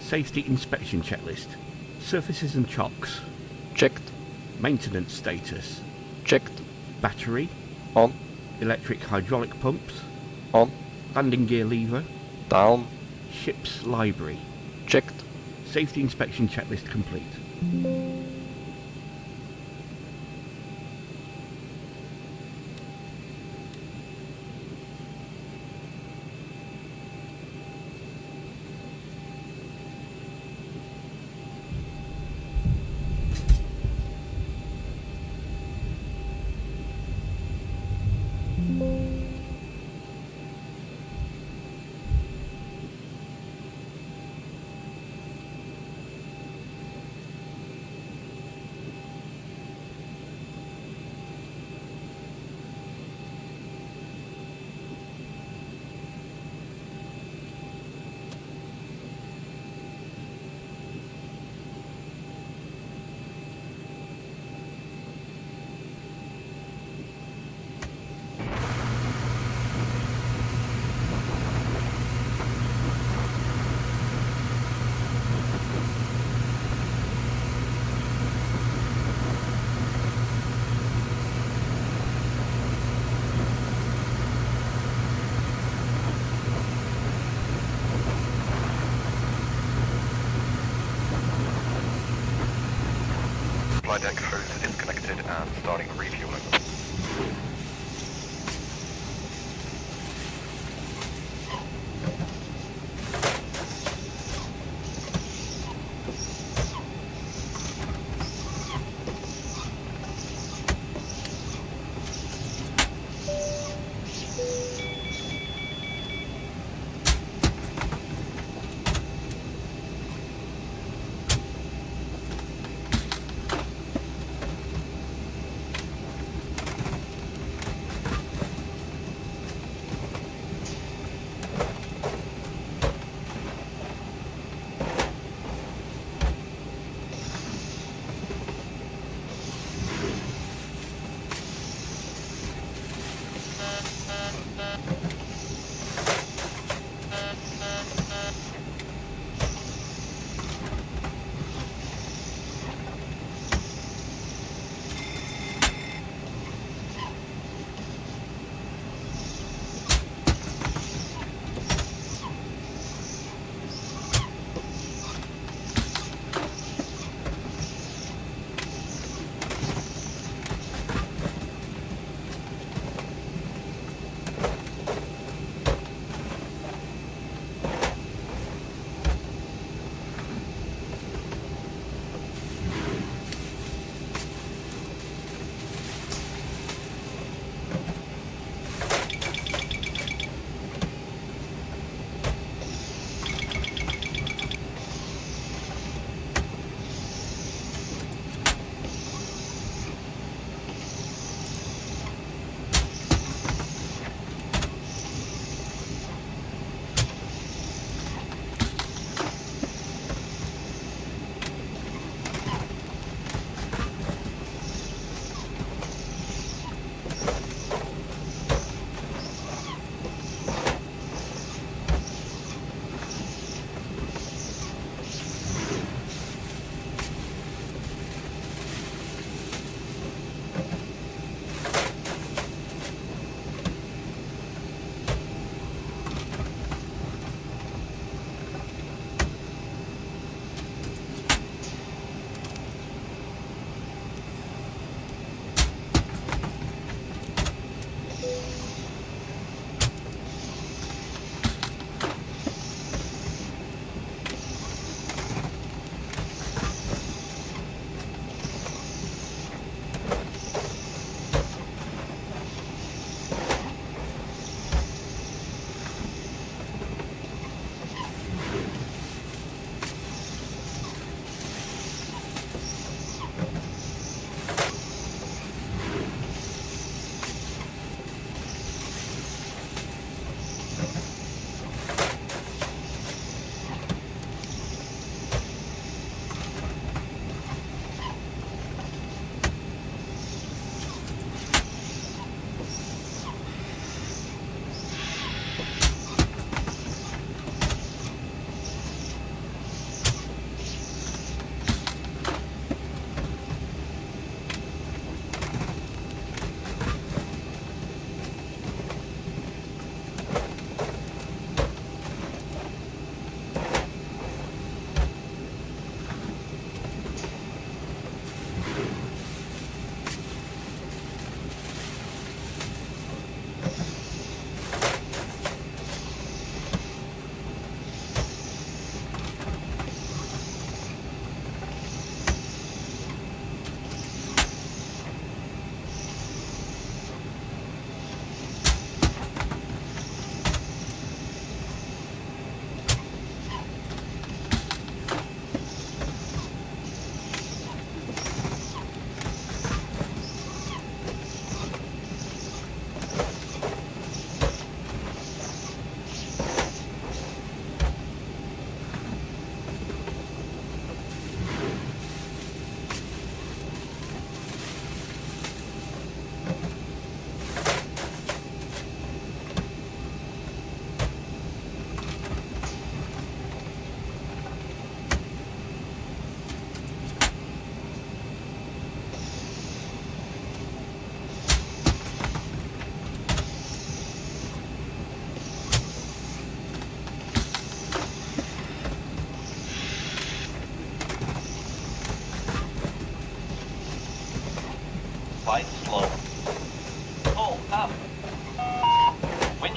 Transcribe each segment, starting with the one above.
Safety inspection checklist. Surfaces and chocks. Checked. Maintenance status. Checked. Battery. On. Electric hydraulic pumps. On. Landing gear lever. Down. Ship's library. Checked. Safety inspection checklist complete. Flight deck hose is connected and starting refueling.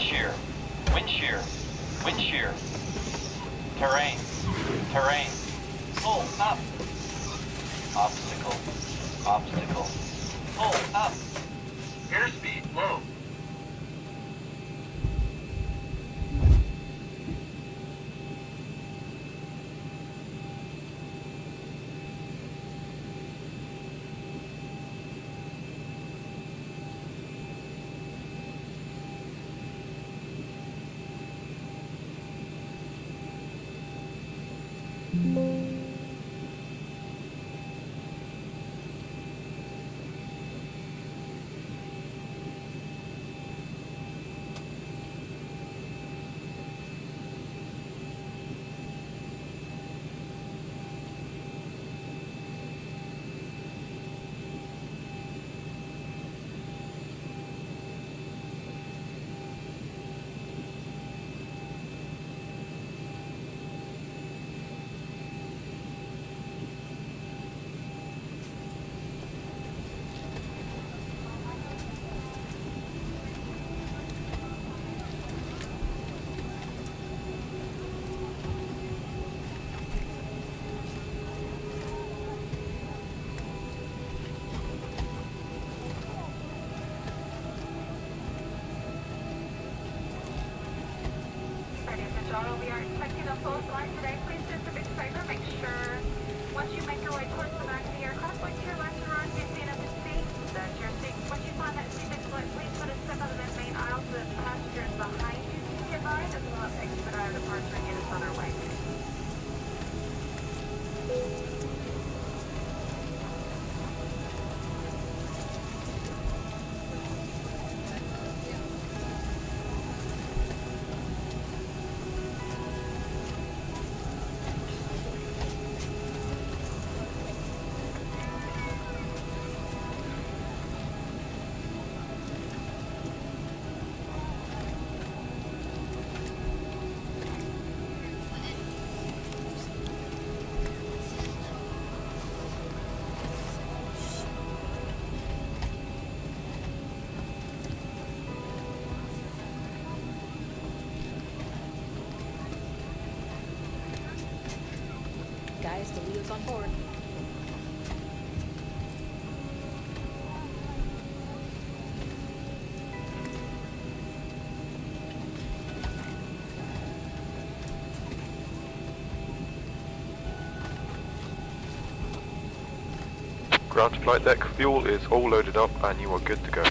shear, wind shear, wind shear. Terrain, terrain. Pull up. Obstacle, obstacle. Pull up. Airspeed low. We are expecting a full flight today. Please do us a big favor. Make sure once you make your way towards the back of the aircraft, like to your left and right, 15 up to seat. That's your seat. Once you find that seat that's split, please put a step out of that main aisle so that the passengers behind you can get by, as well as expedite our departure and get us on our way. Guys, the wheel's on board. Ground to flight deck, fuel is all loaded up and you are good to go.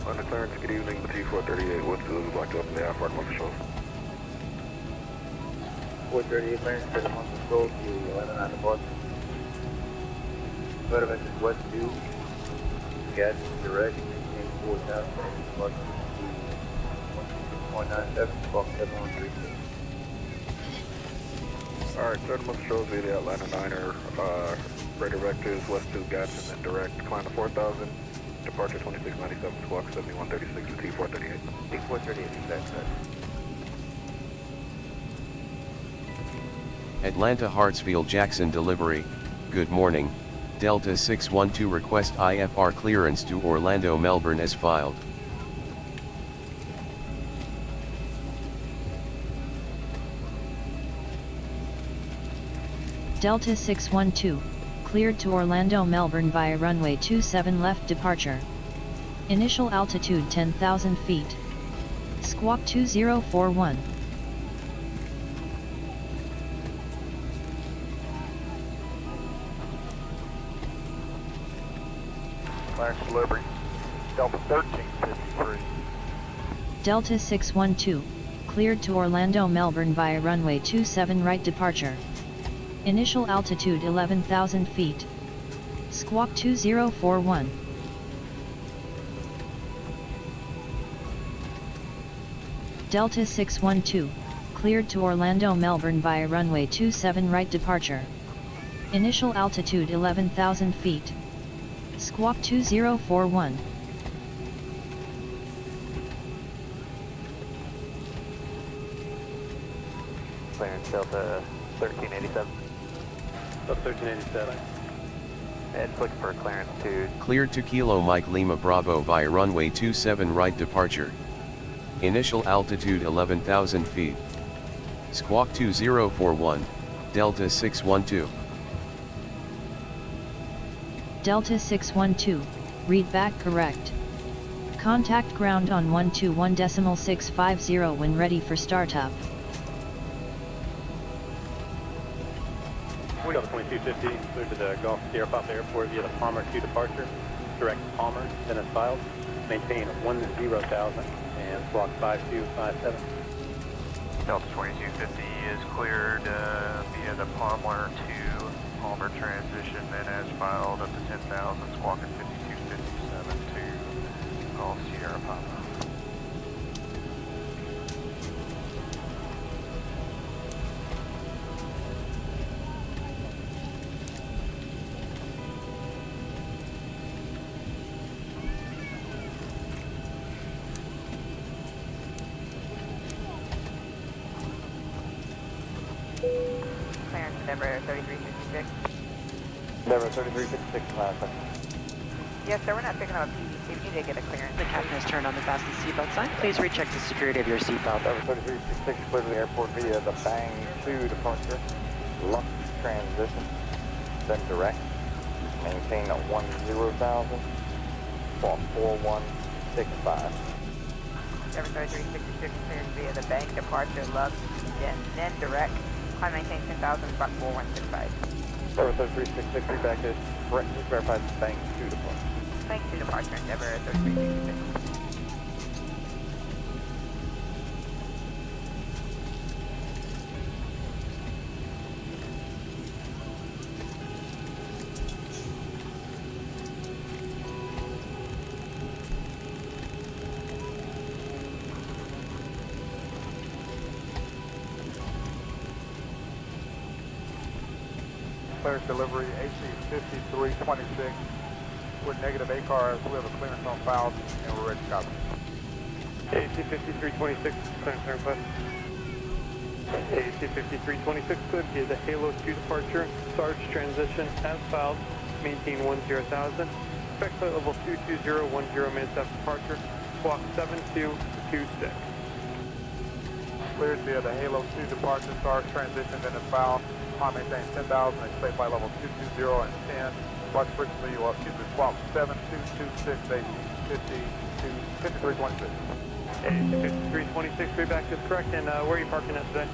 Under clearance, good evening, the T438, what's the blocked up in the half-mark month show? 438 clearance for the month of Gold to 11 on the bus. Vertex is West 2, gas direct, maintain 4000, bus to 1.97, box 713. Alright, start the month shows via the Atlanta 9er, radar vectors, West 2 gas and then direct, climb to 4000. Departure 2697, squawk 7136 with T438. T438, exact set. Atlanta Hartsfield Jackson delivery, good morning, Delta 612 request IFR clearance to Orlando Melbourne as filed. Delta 612, cleared to Orlando Melbourne via runway 27 left departure. Initial altitude 10,000 feet. Squawk 2041. Clearance delivery, Delta 1353. Delta 612, cleared to Orlando Melbourne via runway 27 right departure. Initial altitude 11,000 feet. Squawk 2041. Delta 612, cleared to Orlando Melbourne via runway 27 right departure. Initial altitude 11,000 feet. Squawk 2041. Clearance Delta 1387. Delta 1387. It's looking for clearance to Cleared to Kilo Mike Lima Bravo via runway 27 right departure. Initial altitude 11,000 feet. Squawk 2041, Delta 612. Delta 612, read back correct. Contact ground on 121.650 when ready for startup. Delta 2250, cleared to the Gulf Sierra Papa Airport via the Palmer 2 departure. Direct Palmer, then as filed. Maintain 10,000 and squawk 5257. Delta 2250 is cleared via the Palmer to Palmer transition, then as filed up to 10,000, squawking 5257 to Gulf Sierra Papa. Clearance Embraer 3356. Endeavor 3356 last second. Yes, sir, we're not picking up a PDC. We need to get a clearance. The captain has turned on the fasten seatbelt sign. Please recheck the security of your seatbelt. Endeavor 3366 cleared to the airport via the Bang 2 departure. Lux transition, then direct. Maintain 10,000. Squawk 4165. Endeavor 3366 cleared via the bank departure, Lux, then direct. Climb maintain 10,000, squawk 4165. Endeavor 3366 back to verified Bang 2 departure. Bank 2 departure, Endeavor 3366. Clearance delivery, AC-5326. We're negative A cars. We have a clearance on file and we're ready to copy. AC-5326, clearance request. AC-5326, cleared via the Halo 2 departure. Sarge transition as filed. maintain 10,000. Expect flight level 220, 10 minutes after departure. Squawk 7226. Cleared via the Halo 2 departure, start transition, then foul. Maintain 10,000, expect flight level 220 and 10. Watch frequency, squawk 7226, 5326. 5326, straight back is correct, and where are you parking at today?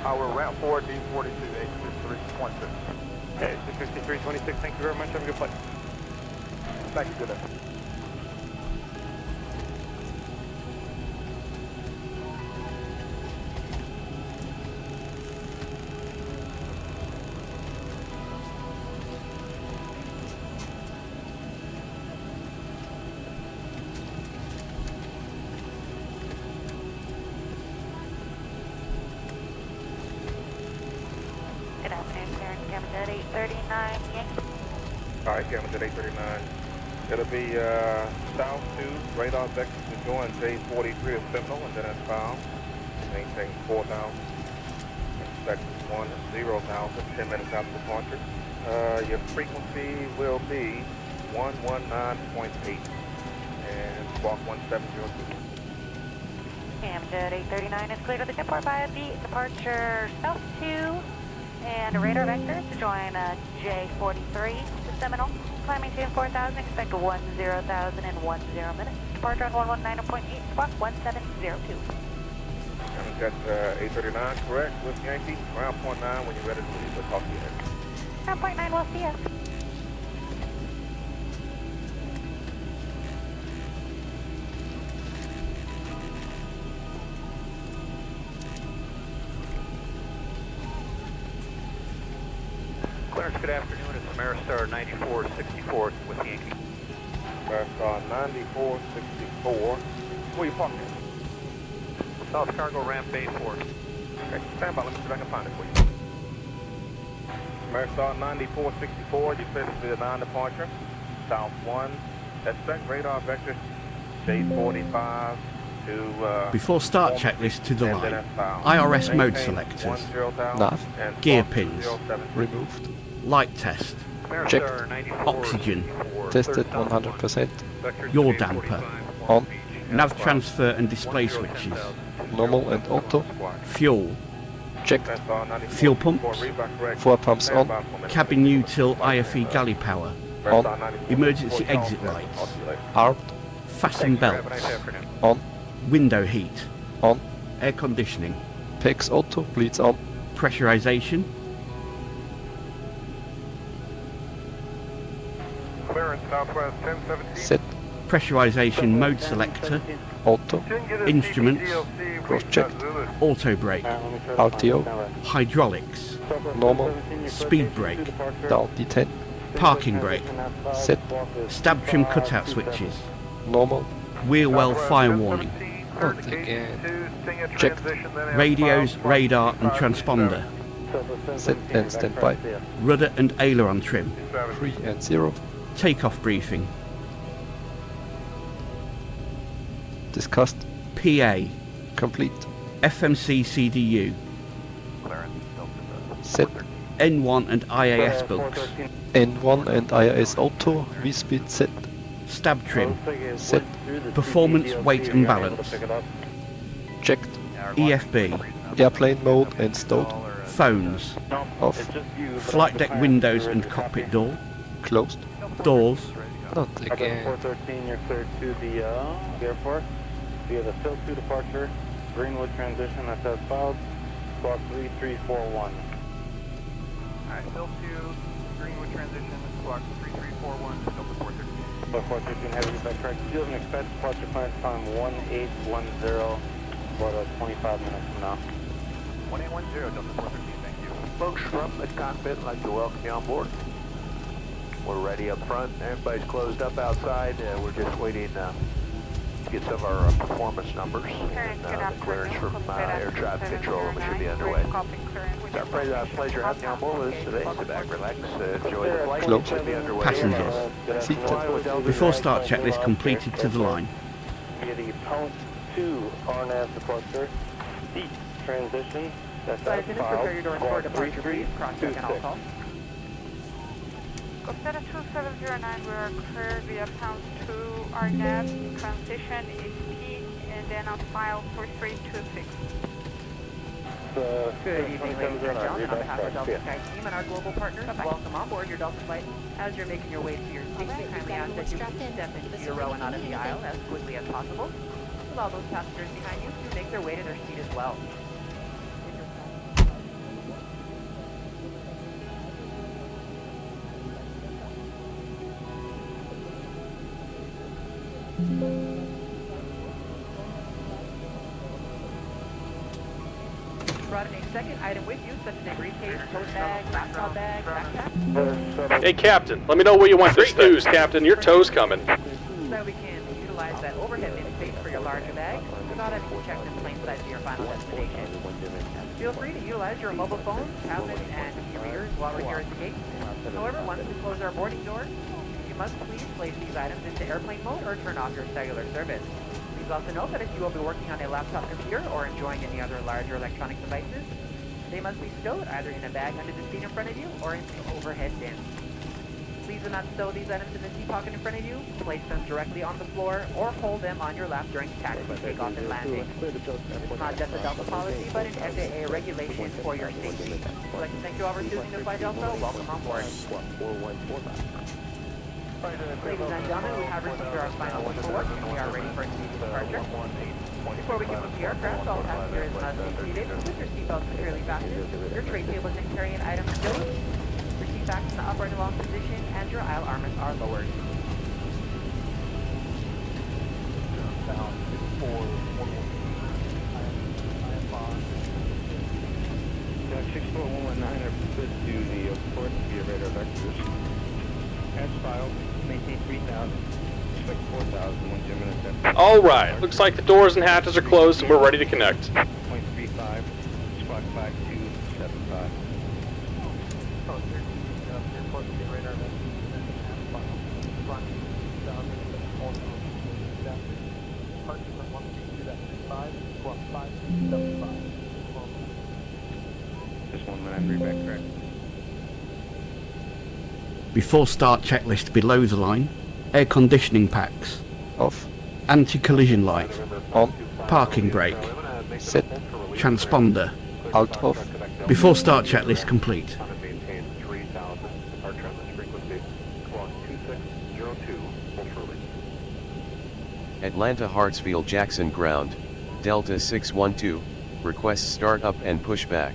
We're ramp 4, D42, 85326. Okay, 5326, thank you very much, have a good flight. Thank you, good day. Good afternoon, sir. Camden 839, Yankee. Alright, Camden 839. It'll be south 2, radar vector to join J43 of Seminole, and then that's found. Maintain 4,000. Expect 10,000, 10 minutes after departure. Your frequency will be 119.8 and squawk 1702. Camden 839 is cleared of the depart via the departure south 2 and a radar vector to join J43 to Seminole. Climbing to 4,000, expect 10,000 in 10 minutes. Departure on 119.8, squawk 1702. That's 839, correct, with Yankee. Ground point 9 when you're ready to leave. We'll talk to you next. Ground point 9, we'll see you. Clarence, good afternoon. It's Ameristar 9464 with Yankee. Ameristar 9464. Where you parking? South Cargo Ramp Bay 4. Okay, stand by. Let me see if I can find it for you. Ameristar 9464. You said it's the 9 departure. South 1. Expect radar vector J45 to... Before start checklist to the line. IRS mode selectors. Nav. Gear pins. Removed. Light test. Checked. Oxygen. Tested 100%. Yaw damper. On. Nav transfer and display switches. Normal and auto. Fuel. Checked. Fuel pumps. 4 pumps on. Cabin util IFE galley power. On. Emergency exit lights. Armed. Fasten belts. On. Window heat. On. Air conditioning. PEX auto. Bleeds on. Pressurization. Clearance Southwest 1017. Set. Pressurization mode selector. Auto. Instruments. Cross-checked. Auto brake. RTO. Hydraulics. Normal. Speed brake. Down D10. Parking brake. Set. Stab trim cutout switches. Normal. Wheel well fire warning. Not again. Checked. Radios, radar and transponder. Set and standby. Rudder and aileron trim. 3 and 0. Takeoff briefing. Discussed. PA. Complete. FMC CDU. Set. N1 and IAS books. N1 and IIS auto. V-speed set. Stab trim. Set. Performance, weight and balance. Checked. EFB. Airplane mode and stowed. Phones. Off. Flight deck windows and cockpit door. Closed. Doors. Not again. 413, you're cleared to the airport via the Phil 2 departure, Greenwood transition, that's as filed, squawk 3341. Alright, Phil 2, Greenwood transition, squawk 3341, Delta 413. Delta 413, heavy back track, field and expect departure clearance time 1810, about 25 minutes from now. 1810, Delta 413, thank you. Folks from the cockpit, I'd like to welcome you on board. We're ready up front. Everybody's closed up outside. We're just waiting to get some of our performance numbers and the clearance from air traffic control, and we should be underway. It's our pleasure having you on board with us today. Sit back, relax, enjoy the flight. Close. Should be underway. Passengers. Seated. Before start checklist completed to the line. Via the Pound 2 RNAV departure, seat transition, that's as filed, squawk 3326. Costera 2709, we are clear via pound 2, RNAV, transition is P, and then on file 4326. Good evening, ladies and gentlemen. On behalf of Delta Sky Team and our global partners, welcome on board your Delta flight. As you're making your way to your seats, we kindly ask that you please step into your row and out of the aisle as quickly as possible. Allow those passengers behind you to make their way to their seat as well. Brought in a second item with you, such as a briefcase, tote bag, laptop bag, backpack. Hey, Captain, let me know where you want this news, Captain. Your tow's coming. So we can utilize that overhead bin space for your larger bag without having to check in plain sight to your final destination. Feel free to utilize your mobile phones, tablets, and e-readers while we're here at the gate. However, once we close our boarding doors, you must please place these items into airplane mode or turn off your cellular service. Please also note that if you will be working on a laptop computer or enjoying any other larger electronic devices, they must be stowed either in a bag under the seat in front of you or in the overhead bin. Please do not stow these items in the seat pocket in front of you, place them directly on the floor, or hold them on your lap during taxi, takeoff, and landing. It's not just a Delta policy, but an FAA regulation for your safety. I'd like to thank you all for choosing to fly Delta. Welcome on board. Ladies and gentlemen, we have received our final paperwork and we are ready for immediate departure. Before we can move the aircraft, all passengers must be seated with your seatbelts securely fastened, your tray tables and carrying items stowed, your seat backs in the upright and long position, and your aisle armors are lowered. Jack 64119, I proceed to the port via radar vectors. As filed, maintain 3,000, expect 4,000, 1 Jim minutes. All right, looks like the doors and hatches are closed and we're ready to connect. 0.35, squawk 5275. Just 1 minute, read back correct. Before start checklist below the line, air conditioning packs, off, anti-collision light, on, parking brake, set, transponder, alt off. Before start checklist complete. Atlanta Hartsfield Jackson Ground, Delta 612, requests start up and pushback.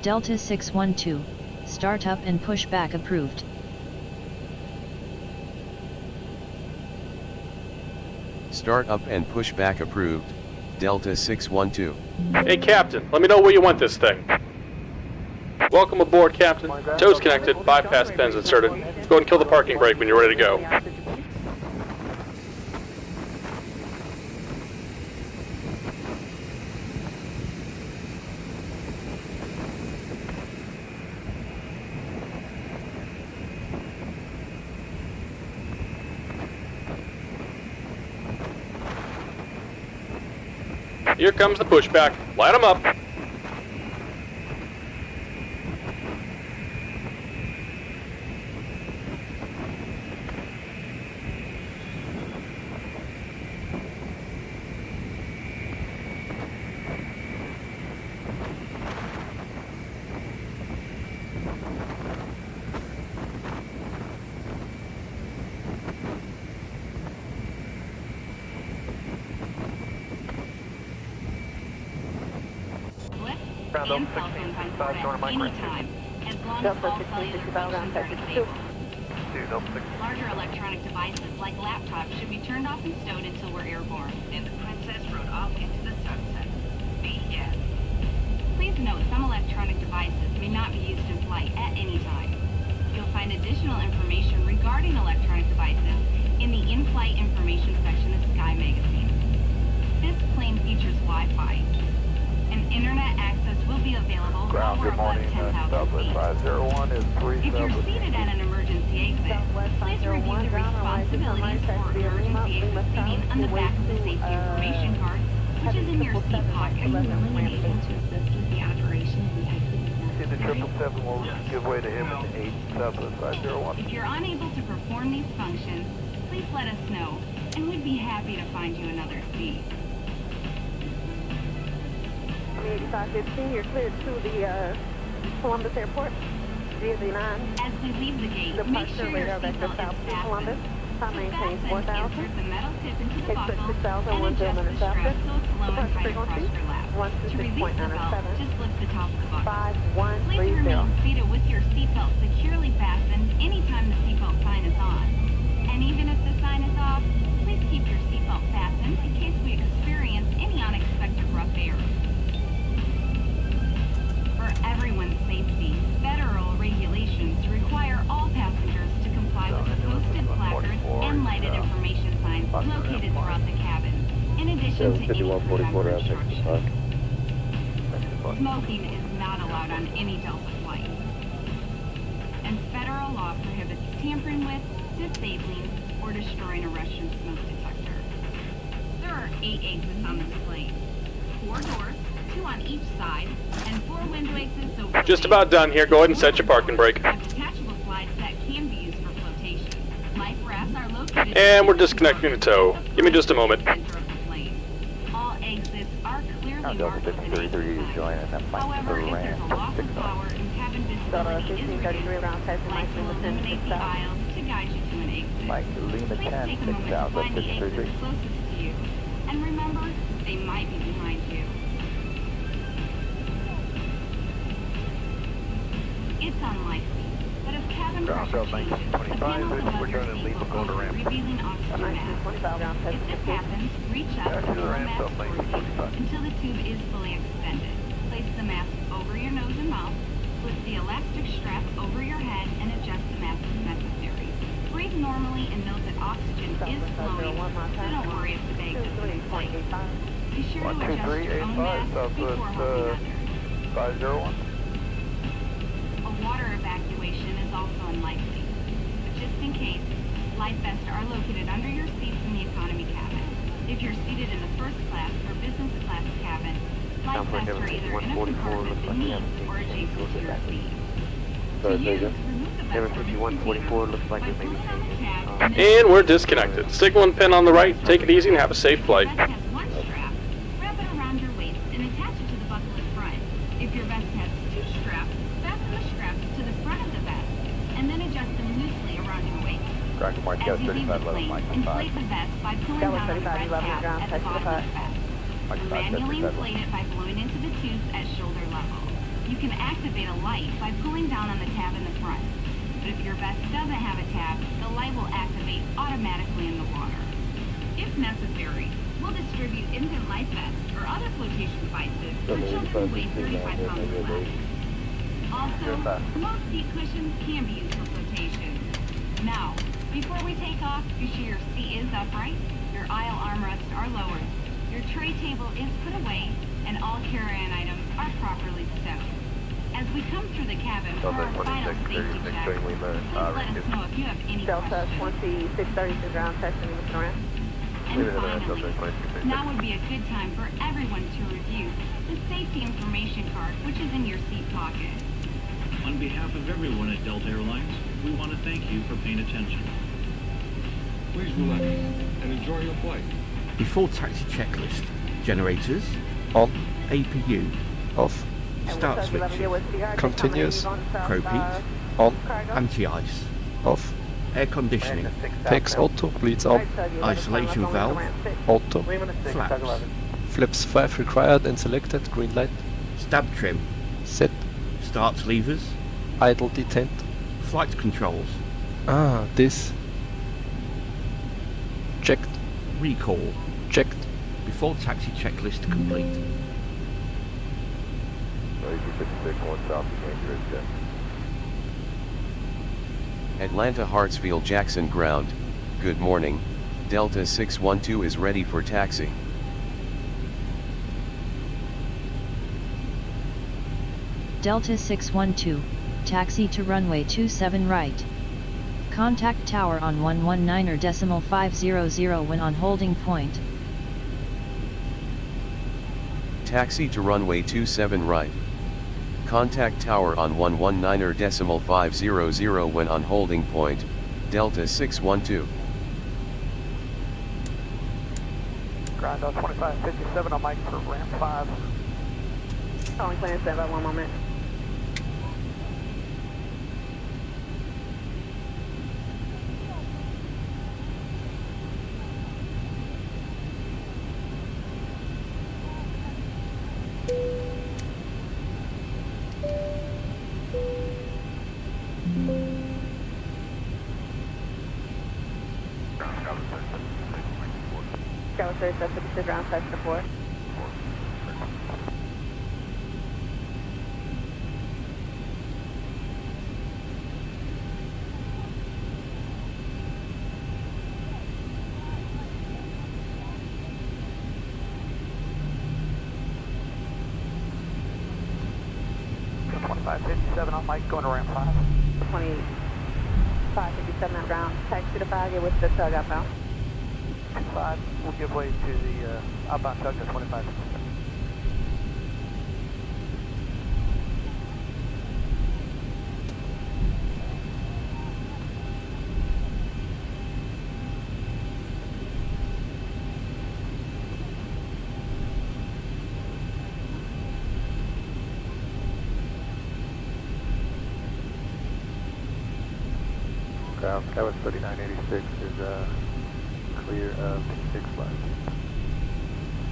Delta 612, start up and push back approved. Start up and push back approved, Delta 612. Hey, Captain, let me know where you want this thing. Welcome aboard, Captain. Tow's connected, bypass pins inserted. Go ahead and kill the parking brake when you're ready to go. Here comes the pushback. Light them up. And cell phones on board at any time, as long as all cellular functions are disabled. Larger electronic devices like laptops should be turned off and stowed until we're airborne. And the Princess rode off into the sunset. Yes. Please note some electronic devices may not be used in flight at any time. You'll find additional information regarding electronic devices in the in-flight information section of Sky Magazine. This plane features Wi-Fi. And internet access will be available while we're above 10,000 feet. 501 is 3 If you're seated at an emergency exit, please review the responsibilities for emergency exit seating on the back of the safety information card, which is in your seat pocket. Are you willing and able to assist with the operation of the See the X-ATC-Chatter? 777 will give way to him at 8 Southwest 501. If you're unable to perform these functions, please let us know, and we'd be happy to find you another seat. 8515, you're cleared to the Columbus Airport, DZ9. As we leave the gate, make sure your seatbelt is fastened. Columbus. Time To maintain fasten, 4000. insert the metal tip into the Exit buckle 6000, and 10 adjust the minutes strap after. so it's low and Departure tight across frequency, your lap. To release the belt, 126.907. just lift the top of the buckle. 5130. Please remain seated with your seatbelt securely fastened anytime the seatbelt sign is on. And even if the sign is off, please keep your seatbelt fastened in case we experience any unexpected rough air. For everyone's safety, federal regulations require all passengers to comply with the posted placards and lighted information signs located throughout the cabin, in addition to any crew instructions. Smoking is not allowed on any Delta flight, and federal law prohibits tampering with, disabling, or destroying a Russian smoke detector. There are 8 exits on this plane, 4 doors, 2 on each side, and 4 window exits over. Just about done here. Go ahead and set your parking brake. Have detachable slides that can be used for flotation. Life rafts are located. And we're disconnecting the tow. Give me just a moment. All exits are clearly Delta marked with an 5333 exit is sign. joining that flight However, if there's a loss of power and cabin visibility is reduced, lights will illuminate the aisles to guide you to an exit. Mike Lima Please 10, take a moment to 6000, find the exit 633. closest to you. And remember, they might be behind you. It's unlikely, but if cabin pressure changes, the panels above your seat will open, revealing oxygen mask. If this happens, reach up and pull the mask towards you until the tube is fully extended. Place the mask over your nose and mouth, slip the elastic strap over your head, and adjust the mask as necessary. Breathe normally and note that oxygen is flowing, so don't worry if the bag doesn't inflate. Be sure to adjust your own mask before helping others. 501. A water evacuation is also unlikely. But just in case, life vests are located under your seats in the economy cabin. If you're seated in the first class or business class cabin, life vests are either in a compartment beneath or adjacent to your seat. To use, remove the vest from the seat looks like by it may be pulling on the changing. tab And we're disconnected. Signal and pin on the right. Take it easy and have a safe flight. If your vest has one strap, wrap it around your waist and attach it to the buckle in front. If your vest has 2 straps, fasten the straps to the front of the vest and then adjust them loosely around your waist. Cracker Mark, As you leave the 3511, plane, Mike 5. inflate the vest by pulling down on the red tab at the bottom of the vest. Mike 5, Manually 37. inflate it by blowing into the tubes at shoulder level. You can activate a light by pulling down on the tab in the front. But if your vest doesn't have a tab, the light will activate automatically in the water. If necessary, we'll distribute infant life vests or other flotation devices for children who weigh 35 pounds or less. Also, most seat cushions can be used for flotation. Now, before we take off, be sure your seat is upright, your aisle armrests are lowered, your tray table is put away, and all carry-on items are properly stowed. As we come through the cabin for our final safety check, please let us know if you have any Delta questions. 2632 ground testing with Durant. And finally, now would be a good time for everyone to review the safety information card, which is in your seat pocket. On behalf of everyone at Delta Airlines, we want to thank you for paying attention. Please relax and enjoy your flight. Before taxi checklist, generators, on, APU, off, start switches, continuous, propheat, on, anti-ice, off, air conditioning, PEX auto, bleeds on, isolation valve, auto, flaps, flaps 5 required and selected, green light, stab trim, set, start levers, idle detent, flight controls, this, checked, recall, checked, before taxi checklist complete. 3256, 1 south, dangerous jet. Atlanta Hartsfield Jackson Ground, good morning, Delta 612 is ready for taxi. Delta 612, taxi to runway 27 right. Contact tower on 119 or .500 when on holding point. Taxi to runway 27 right. Contact tower on 119.500 when on holding point, Delta 612. Ground on 2557 on Mike for ramp 5. Calling plan standby, one moment. Tower 37, ground test report. So 2557 on Mike going to ramp 5. 2557 on ground. Taxi to 5, get with the tug outbound. 5 will give way to the outbound tug to 2557. Ground, Tower 3986 is clear of 6 left.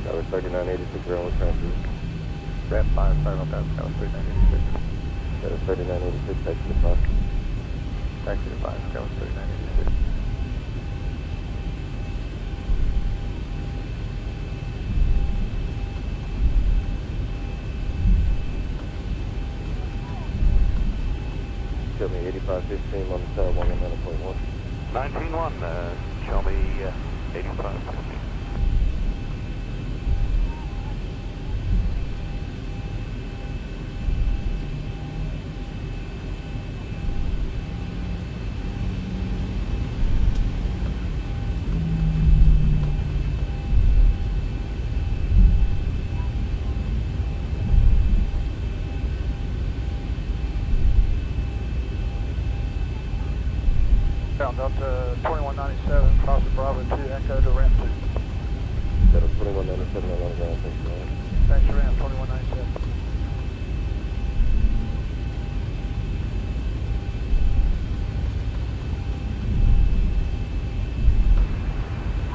Tower 3986, ground with transit. Ramp 5, final pass, Tower 3986. Tower 3986, taxi to 5. Taxi to 5, Tower 3986. Show me 8515 on the tower, 119.1. 19-1, show me 8515. Ground Delta 2197, cross the Bravo 2, echo to ramp 2. Delta 2197, I want to ground, thanks, man. Thanks for ramp 2197.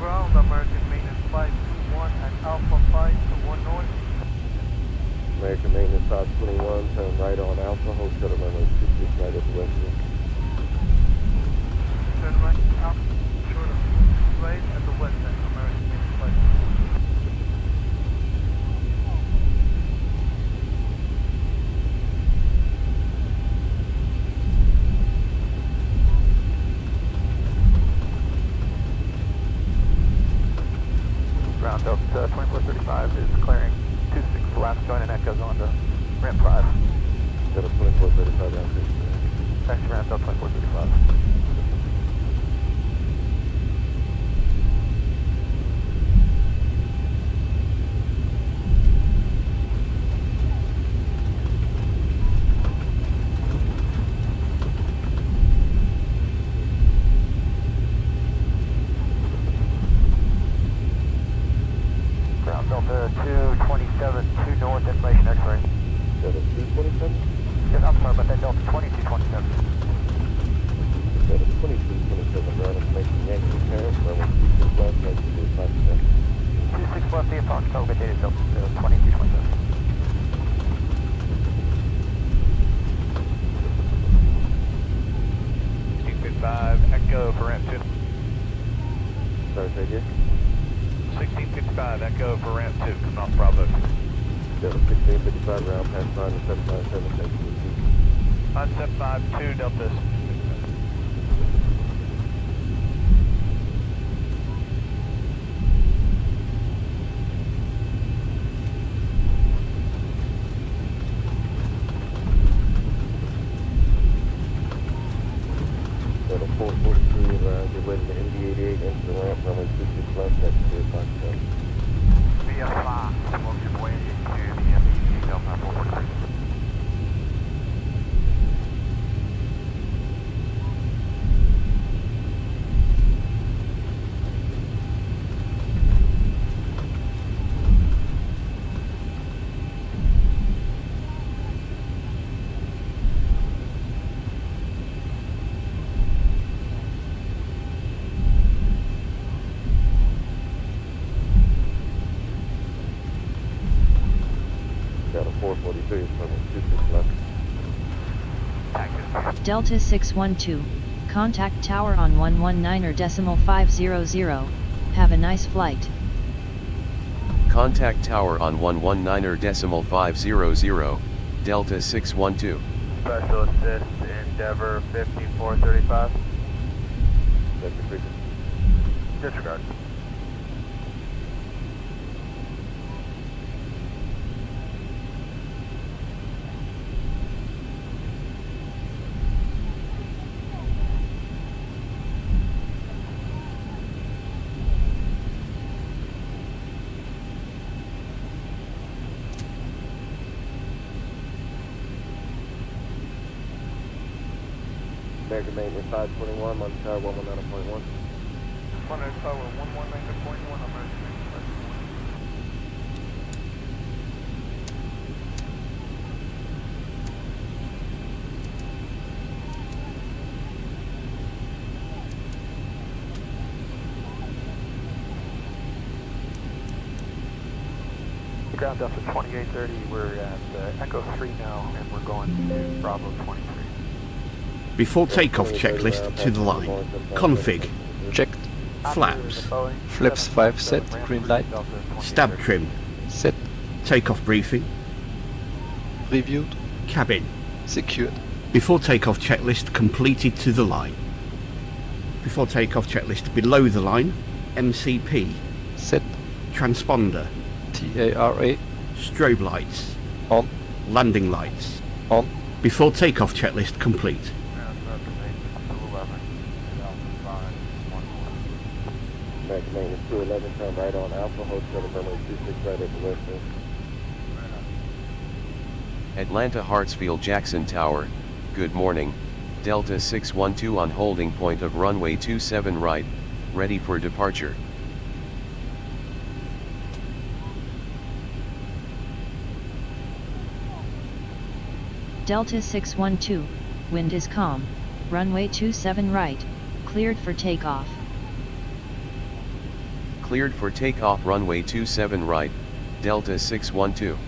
Ground, American Maintenance 521 and Alpha 5 to 1 north. American Maintenance 521, turn right on Alpha, hold shuttle runway 26 right at the west end. Turn right out, short of right at the west end, American Maintenance 521. Ground Delta 2435 is clearing 26 last join and echoes on to ramp 5. Delta 2435 down 6. Taxi ramp Delta 2435. Ground Delta 227, 2 north, information X-ray. Delta 227? Yes, I'm sorry about that, Delta 2227. Delta 2227, ground information Yankee Paris, runway 26 left, next to the 5%. 26 left, the approach target data Delta 2227. 1655, echo for ramp 2. Sorry, say again? 1655, echo for ramp 2, coming off Bravo 2. Delta 1655, round past 9 to 757, thanks to the 2. On 752, Delta. Delta 442, get ready to MD-88, enter the ramp, runway 26 left, next to the 5%. Via 5, will give way to Delta 612, contact tower on 119.500. Have a nice flight. Contact tower on 119.500, Delta 612. Special assist, Endeavor 15435. Disregard. American Maintenance 521, Mountain Tower 119.1. Mountain Tower 119.1, American Maintenance 521. Ground Delta 2830, we're at Echo 3 now, and we're going to Bravo 23. Before takeoff checklist to the line. Config. Checked. Flaps. Flaps 5 set, green light. Stab trim. Set. Takeoff briefing. Reviewed. Cabin. Secured. Before takeoff checklist completed to the line. Before takeoff checklist below the line. MCP. Set. Transponder. TARA. Strobe lights. On. Landing lights. On. Before takeoff checklist complete. American Maintenance 211, turn right on Alpha, hold shuttle runway 26 right at the west end. Atlanta Hartsfield Jackson Tower, good morning, Delta 612 on holding point of runway 27 right, ready for departure. Delta 612, wind is calm, runway 27 right, cleared for takeoff. Cleared for takeoff runway 27 right, Delta 612.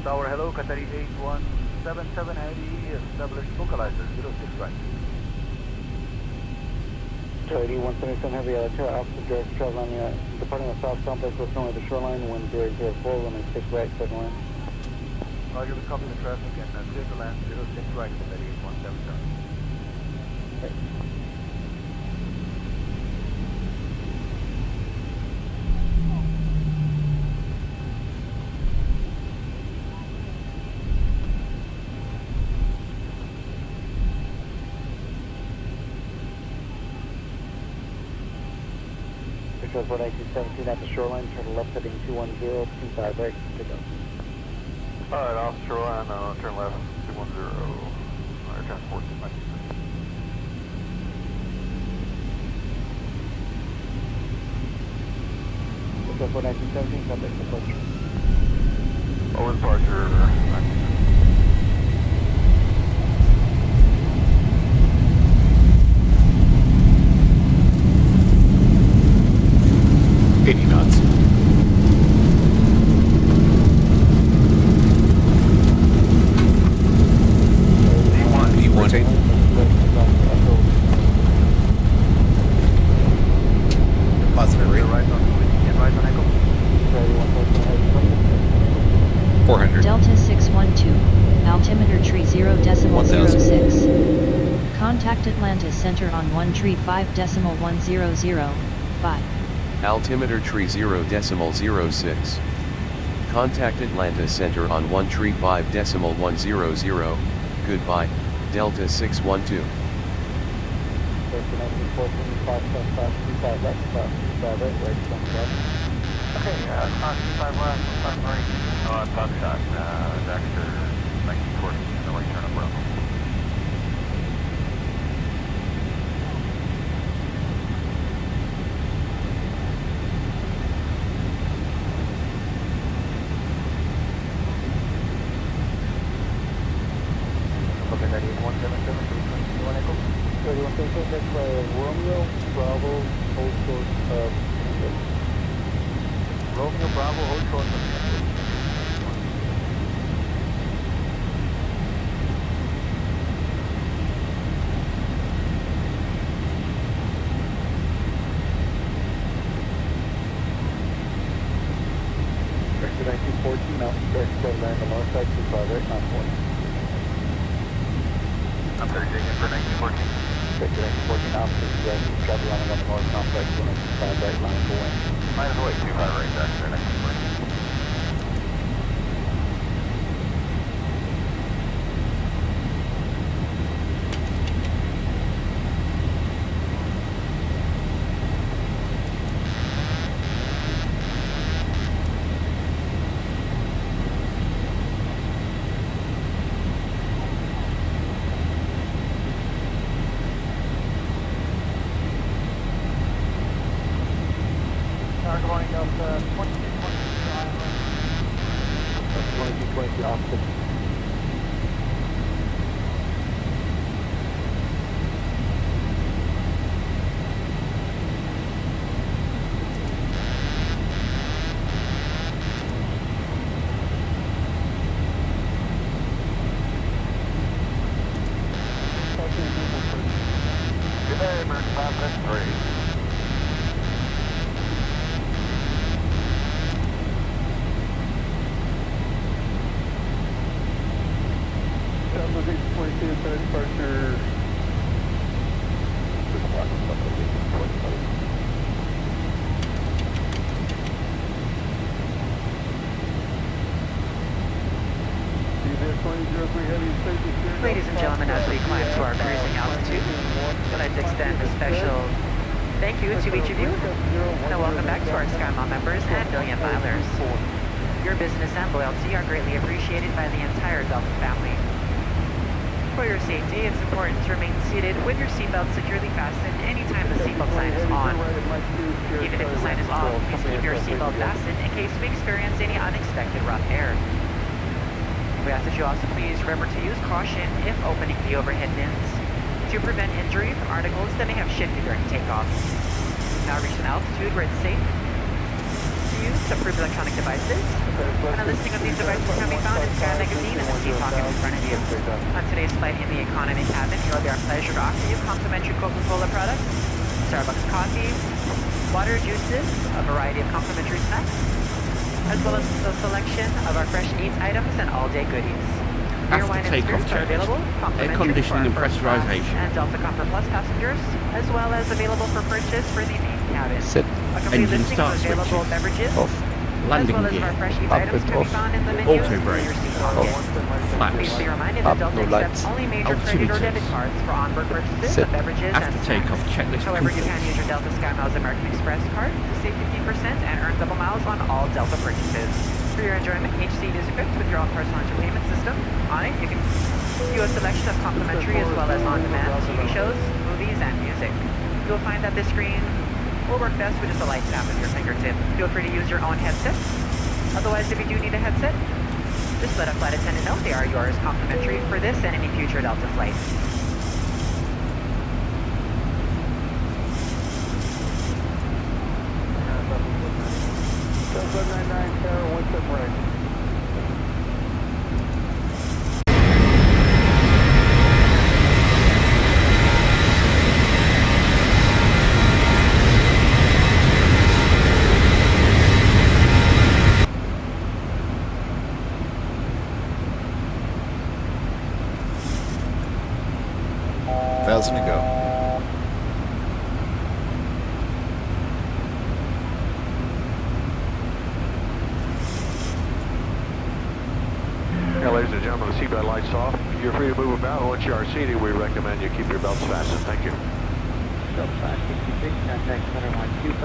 Tower, hello, KATL 8177 ID, established localizer, 06 right. Tower 8177 Heavy, Tower Alpha, direct travel on the departing the south southwest west north of the shoreline, wind 004, running 6 right, 7 land. Roger, we copy the traffic and clear to land, 06 right, KATL 8177. Okay. Because 1917 at the shoreline, turn left heading 210, 25 right, pick up. Alright, off the shoreline, turn left, 210, air transport, 19. Because 1917, contact departure. Over departure, 19. Knots. E1. Positive rate. 400. Delta 612, altimeter tree 0.06. Contact Atlanta Center on 135.1005. Altimeter tree 0.06. Contact Atlanta Center on 135.100. Goodbye, Delta 612. Okay, Fox 25 left, Fox right. Buckshot, Dexter, 1914, the right turn up Bravo. Romeo, Bravo, hold short of Romeo, Bravo, hold short of Vector 1914, now Vector land on the north side, 25 right, not 40. I'm 30 taking for 1914. Vector 1914, opposite direction, traffic running on the north complex, 105 right, line for wind. Minus away, 25 right, Dexter, 1914. Going up 2222 Island. 2220 opposite. Good day, American 573. Departure. Ladies and gentlemen, as we climb to our cruising altitude, I'd like to extend a special thank you to each of you, and a welcome back to our SkyMall members and Million Milers. Your business and loyalty are greatly appreciated by the entire Delta family. For your safety, it's important to remain seated with your seatbelt securely fastened anytime the seatbelt sign is on. Even if the sign is off, please keep your seatbelt fastened in case we experience any unexpected rough air. We ask that you also please remember to use caution if opening the overhead bins to prevent injury from articles that may have shifted during takeoff. Now reach an altitude where it's safe to use approved electronic devices, and a listing of these devices can be found in Sky Magazine in the seat pocket in front of you. On today's flight in the economy cabin, it will be our pleasure to offer you complimentary Coca-Cola products, Starbucks coffee, water, juices, a variety of complimentary snacks, as well as a selection of our fresh eats items and all-day goodies. Beer, wine, and spirits are available, air conditioning and pressurization, and Delta Comfort Plus passengers, as well as available for purchase for the main cabin. Set. A complete Engine listing start of available switches. beverages, Off. Landing as well as gear. our fresh eats Up items and can be off. found in the menu Auto in brake. your seat pocket. Flaps. Please be reminded Up, that Delta no accepts lights. only major credit or Altimeters. debit cards for onboard purchases Set. of beverages and After snacks. takeoff checklist However, you complete. can use your Delta SkyMiles American Express card to save 15% and earn double miles on all Delta purchases. For your enjoyment, each seat is equipped with your own personal entertainment system. On it, you can view a selection of complimentary as well as on-demand TV shows, movies, and music. You will find that this screen will work best with just a light tap of your fingertip. Feel free to use your own headset. Otherwise, if you do need a headset, just let a flight attendant know they are yours complimentary for this and any future Delta flights. Thousand to go. Now, ladies and gentlemen, the seatbelt lights off. You're free to move about. Once you are seated, we recommend you keep your belts fastened. Thank you. Delta 566, contact center 125,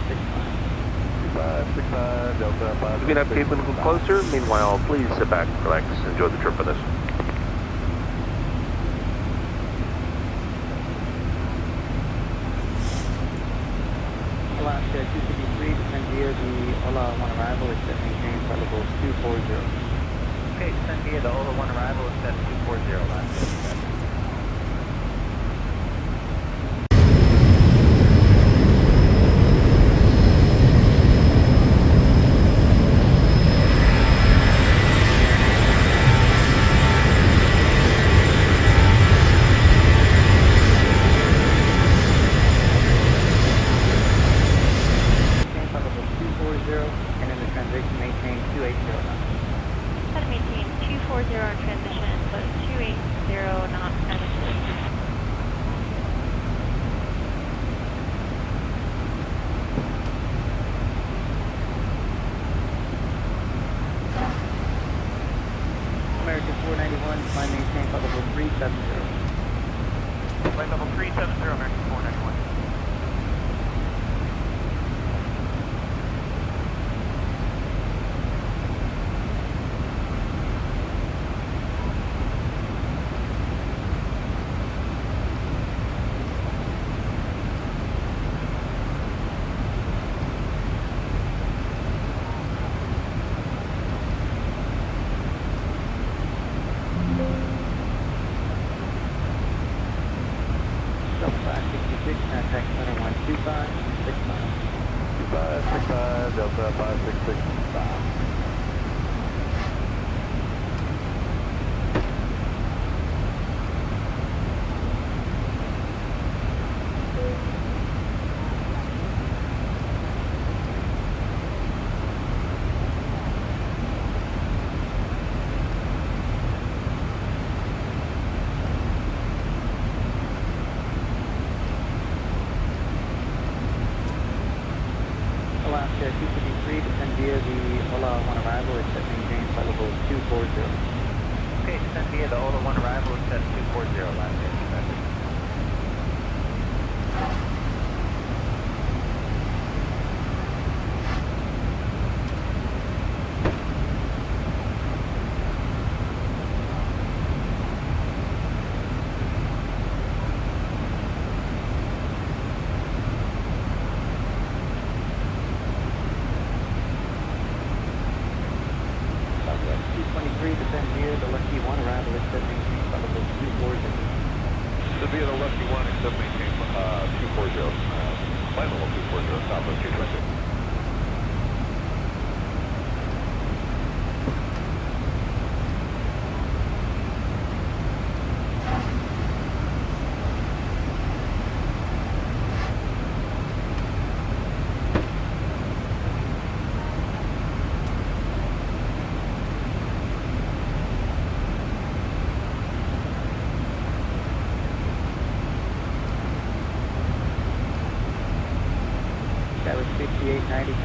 65. 6565 Delta 5. You can have people move closer. Meanwhile, please sit back, relax, enjoy the trip with us. Alaska 253, descend via the Ola 1 arrival, is set maintain flight level 240. Okay, descend via the Ola 1 arrival, is set 240, Alaska.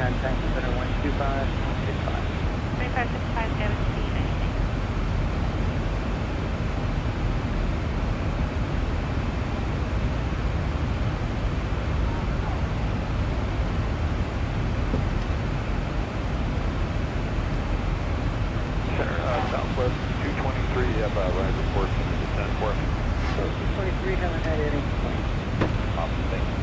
Contact center 125, 165. 2565, Gavin, see you next. Southwest 223, you have a ride report from the descent for me. 223, haven't had any complaints. Awesome, thank you.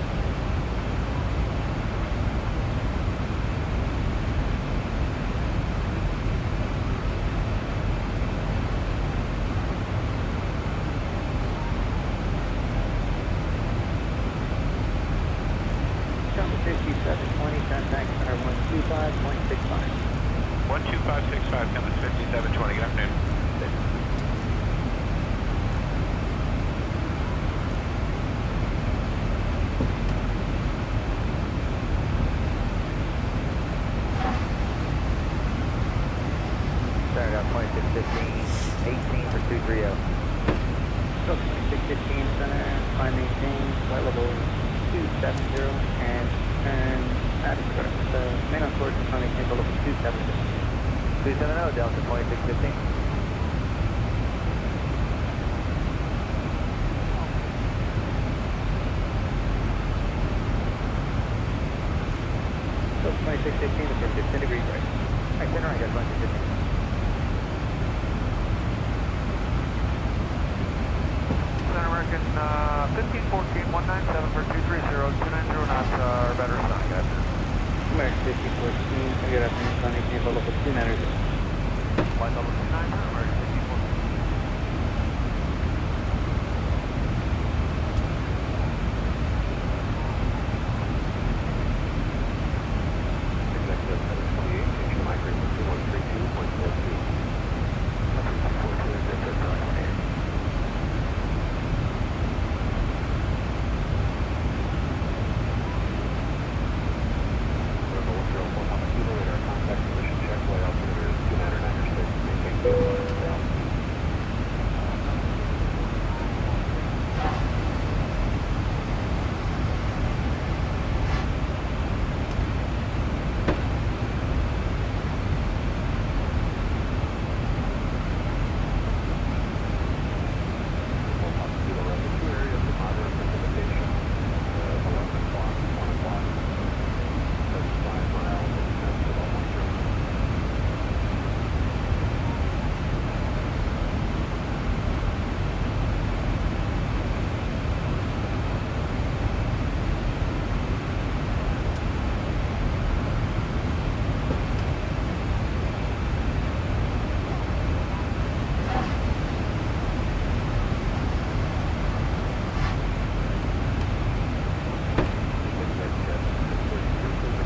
Contact center 125.65. 12565, Compass 5720, good afternoon. Sorry, I got 2615, 18 for 230. So 2615 center, climb maintain, flight level 270, and turn Addons correct. Main on course is climb maintain, flight level 270. 270, Delta 2615. So 616 to 15 degrees right. Right, turn right, guys, 115. American 1514 197 for 230, 290 knots, or better sign, guys. American 1514, good afternoon, Connie, can you hold up with 290? Flight level 290, American 1514. Executive 728, changing my frequency 132.42.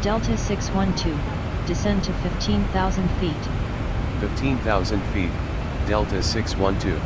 Delta 612, descend to 15,000 feet. 15,000 feet, Delta 612.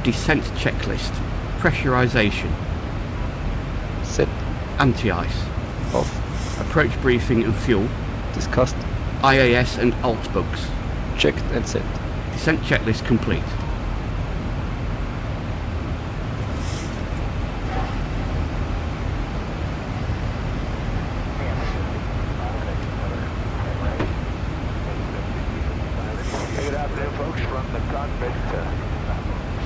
Descent checklist. Pressurization. Set. Anti-ice. Off. Approach briefing and fuel. Discussed. IAS and alt bugs. Checked and set. Descent checklist complete. Good afternoon, folks. From the cockpit,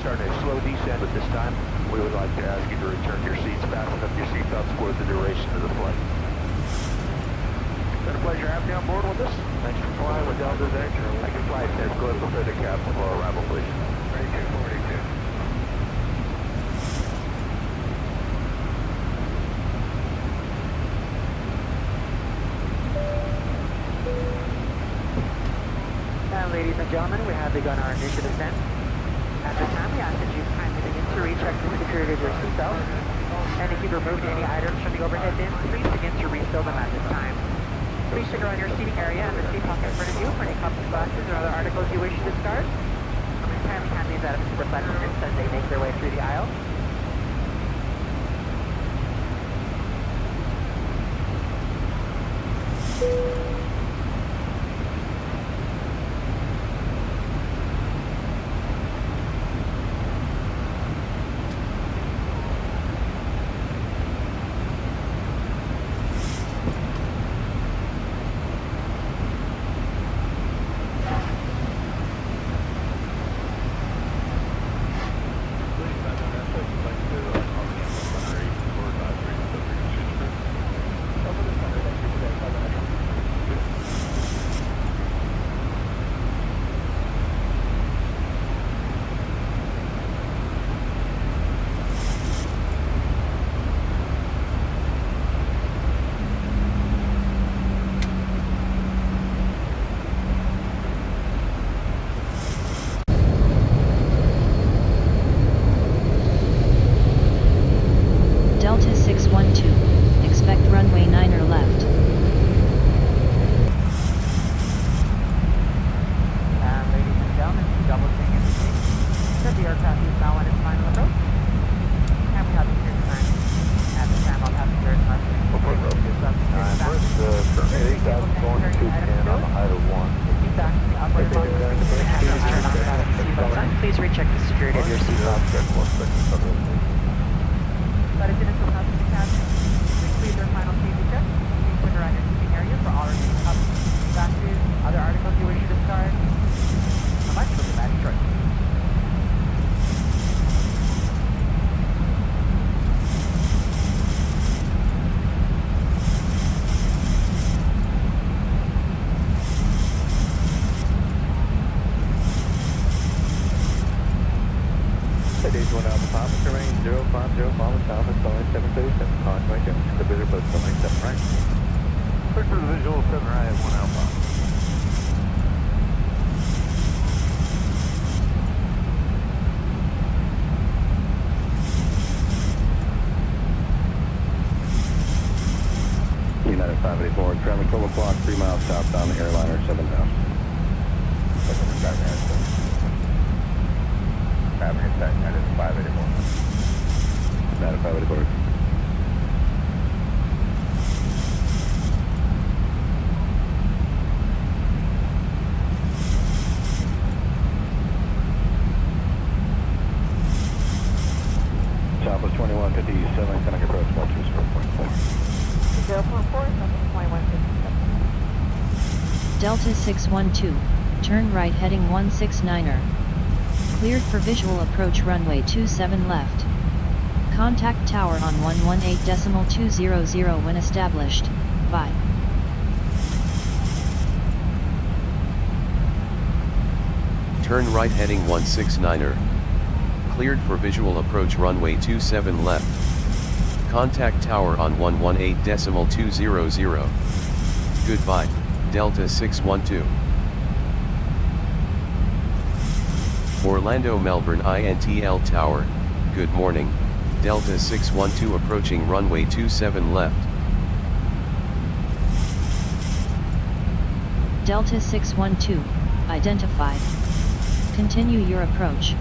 starting a slow descent, but this time we would like to ask you to return your seats, fasten up your seatbelts for the duration of the flight. It's been a pleasure having you on board with us. Thanks for flying with Delta X. I can fly it go to prepare the captain for arrival, please. 3242. Ladies and gentlemen, we have begun our initial descent. At this time, we ask that you kindly begin to recheck the security of your seatbelt. And if you've removed any items from the overhead bins, please begin to refill them at this time. Please check around your seating area and the seat pocket in front of you for any cups, glasses, or other articles you wish to discard. Kindly hand these items to the flight attendants as they make their way through the aisle. check the security of your seatbelt. But it's initial passenger cabin. Please leave your final safety check. Please look around your seating area for all remaining cups, glasses, other articles you wish to discard. How much will the match short? Today's one out of the top of terrain 050, follow south at Line 737, contact Jones, the visitor boat Line 7 right. Clear for the visual 7 right, 1 Alpha. United 584, traveling 12 o'clock, 3 miles southbound, airliner 7000. Traffic attack, United 584. United 584. Southwest 2157, Connecticut approach, 120.4. 0.4, Southwest 2157. Delta 612, turn right heading 169er. Cleared for visual approach runway 27 left. Contact tower on 118.200 when established. Bye. Turn right heading 169er. Cleared for visual approach runway 27 left. Contact tower on 118.200. Goodbye, Delta 612. Orlando Melbourne INTL Tower, good morning, Delta 612 approaching runway 27 left. Delta 612, identified. Continue your approach.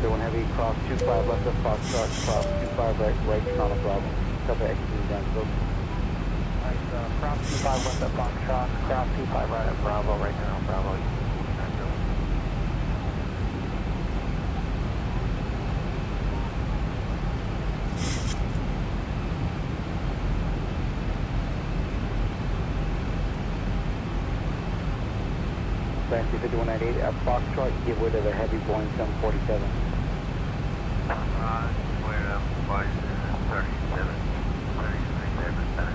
One heavy, cross 25 left of Foxtrot, cross 25 right, Toronto Bravo. Cover exit down slope. Cross 25 left at Foxtrot, cross 25 right at Bravo, right now, Bravo. Thank you, 5198 at Foxtrot, give way to the heavy Boeing 747. Cleared up, flight 37, 33, 7,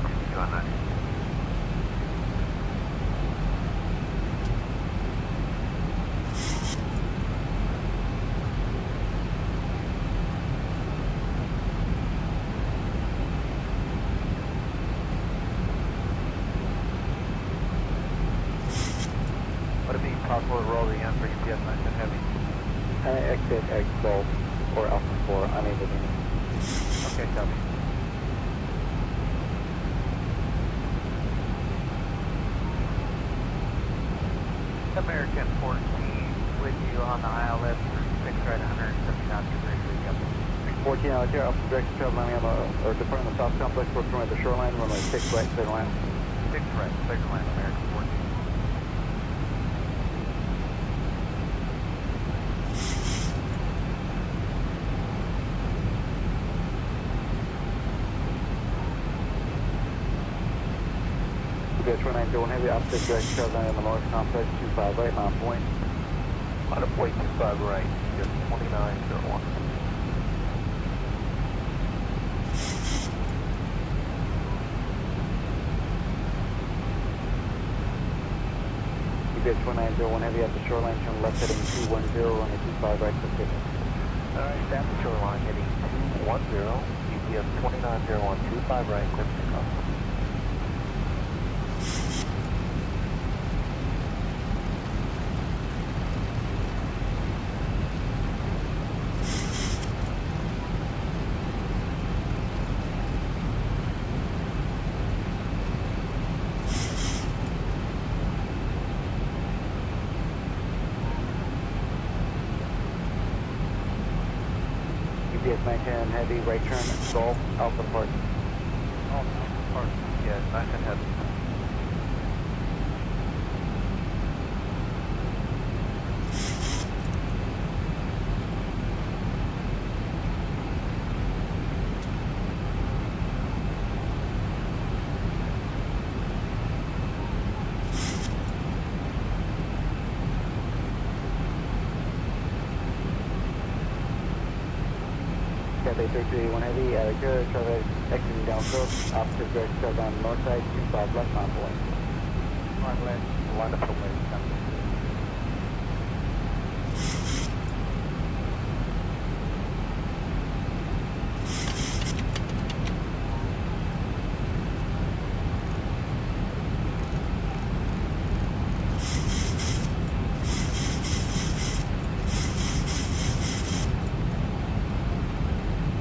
Would it be possible to roll the end for UPS 9 heavy? Exit X Golf or Alpha 4, unable to. Okay, copy. American 14 with you on the ILS 6 right 170 knots to 14 out here, Alpha direct traveling or departing the South Complex, working at the shoreline, runway 6 right, clear line. 6 right, clear line, American 14. UPS 191 heavy, opposite direct traveling in the North Complex, 25 right, 9 point. On a point 25 right, just 2901. UPS 1901 heavy at the shoreline, turn left heading 210, runway 25 right, for 50. Alright, down the shoreline, heading 210, UPS 2901, 25 right, clear for takeoff. yes, maintain heavy, right turn, Golf, Alpha Park. Oh, Park. Yeah, nice and heavy. KATL 3281 heavy, out of good, traffic exiting down coast, opposite direction, travel on the north side, 25 left on point. Right left, line up the way.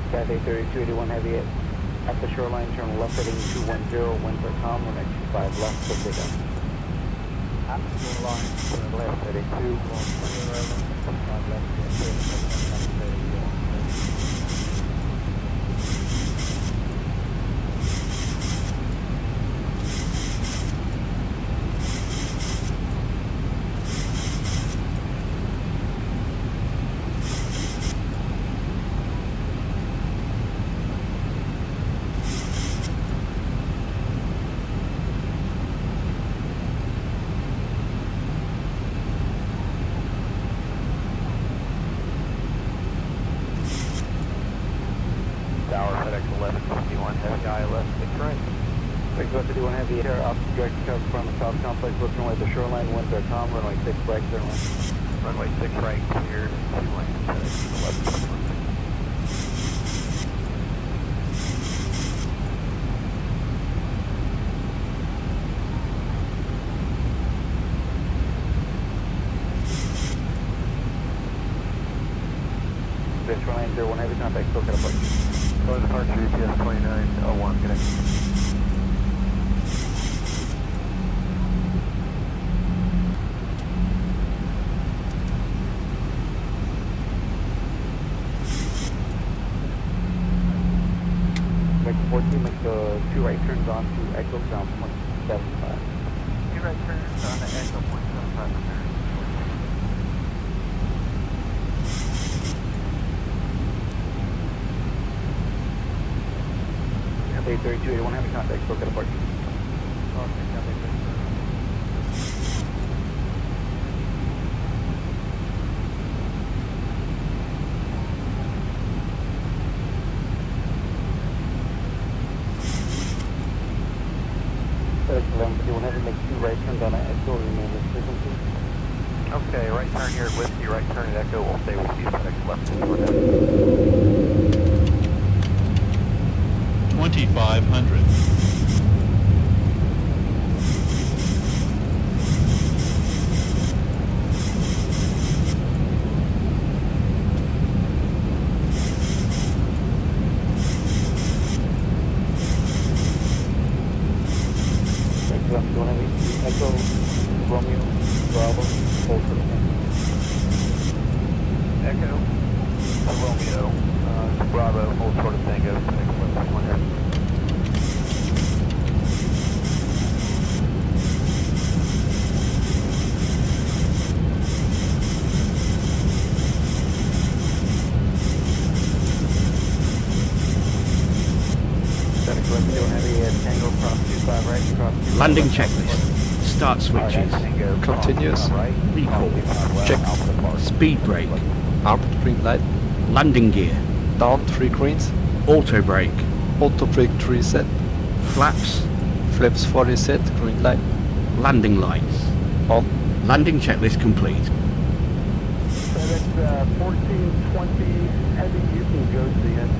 KATL 3281 heavy at the shoreline, turn left heading 210, winds are calm, runway 25 left, quickly down. At the shoreline, turn left heading 210, 25 left, Heavy air up direct cover from the south complex, looking away the shoreline, winds are calm, runway 6 right, turn left. Runway 6 right, cleared, 2 lanes, heading to the left. The shoreline 01 heavy contact, still got a park. Go to departure, ETS 2901, good day. Make the 2 right turns on to Echo down 0.75. 2 right turns on to Echo 0.75 repair. KATL 3281 heavy contact, still got a park. Whenever make 2 right turns on an Echo, remain this frequency. Okay, right turn here at Whiskey, right turn at Echo, we'll stay with you, FedEx left and short heavy. 2500. Echo, Romeo, Bravo, hold for the Echo, Romeo, Bravo, hold short of Tango, FedEx left, 1 heavy. Landing checklist. Start switches. Continuous. Recall. Check. Speed brake. Armed green light. Landing gear. Down 3 greens. Auto brake. Auto brake 3 set. Flaps. Flaps 40 set. Green light. Landing lights. On. Landing checklist complete. FedEx 1420 heavy, you can go to the end.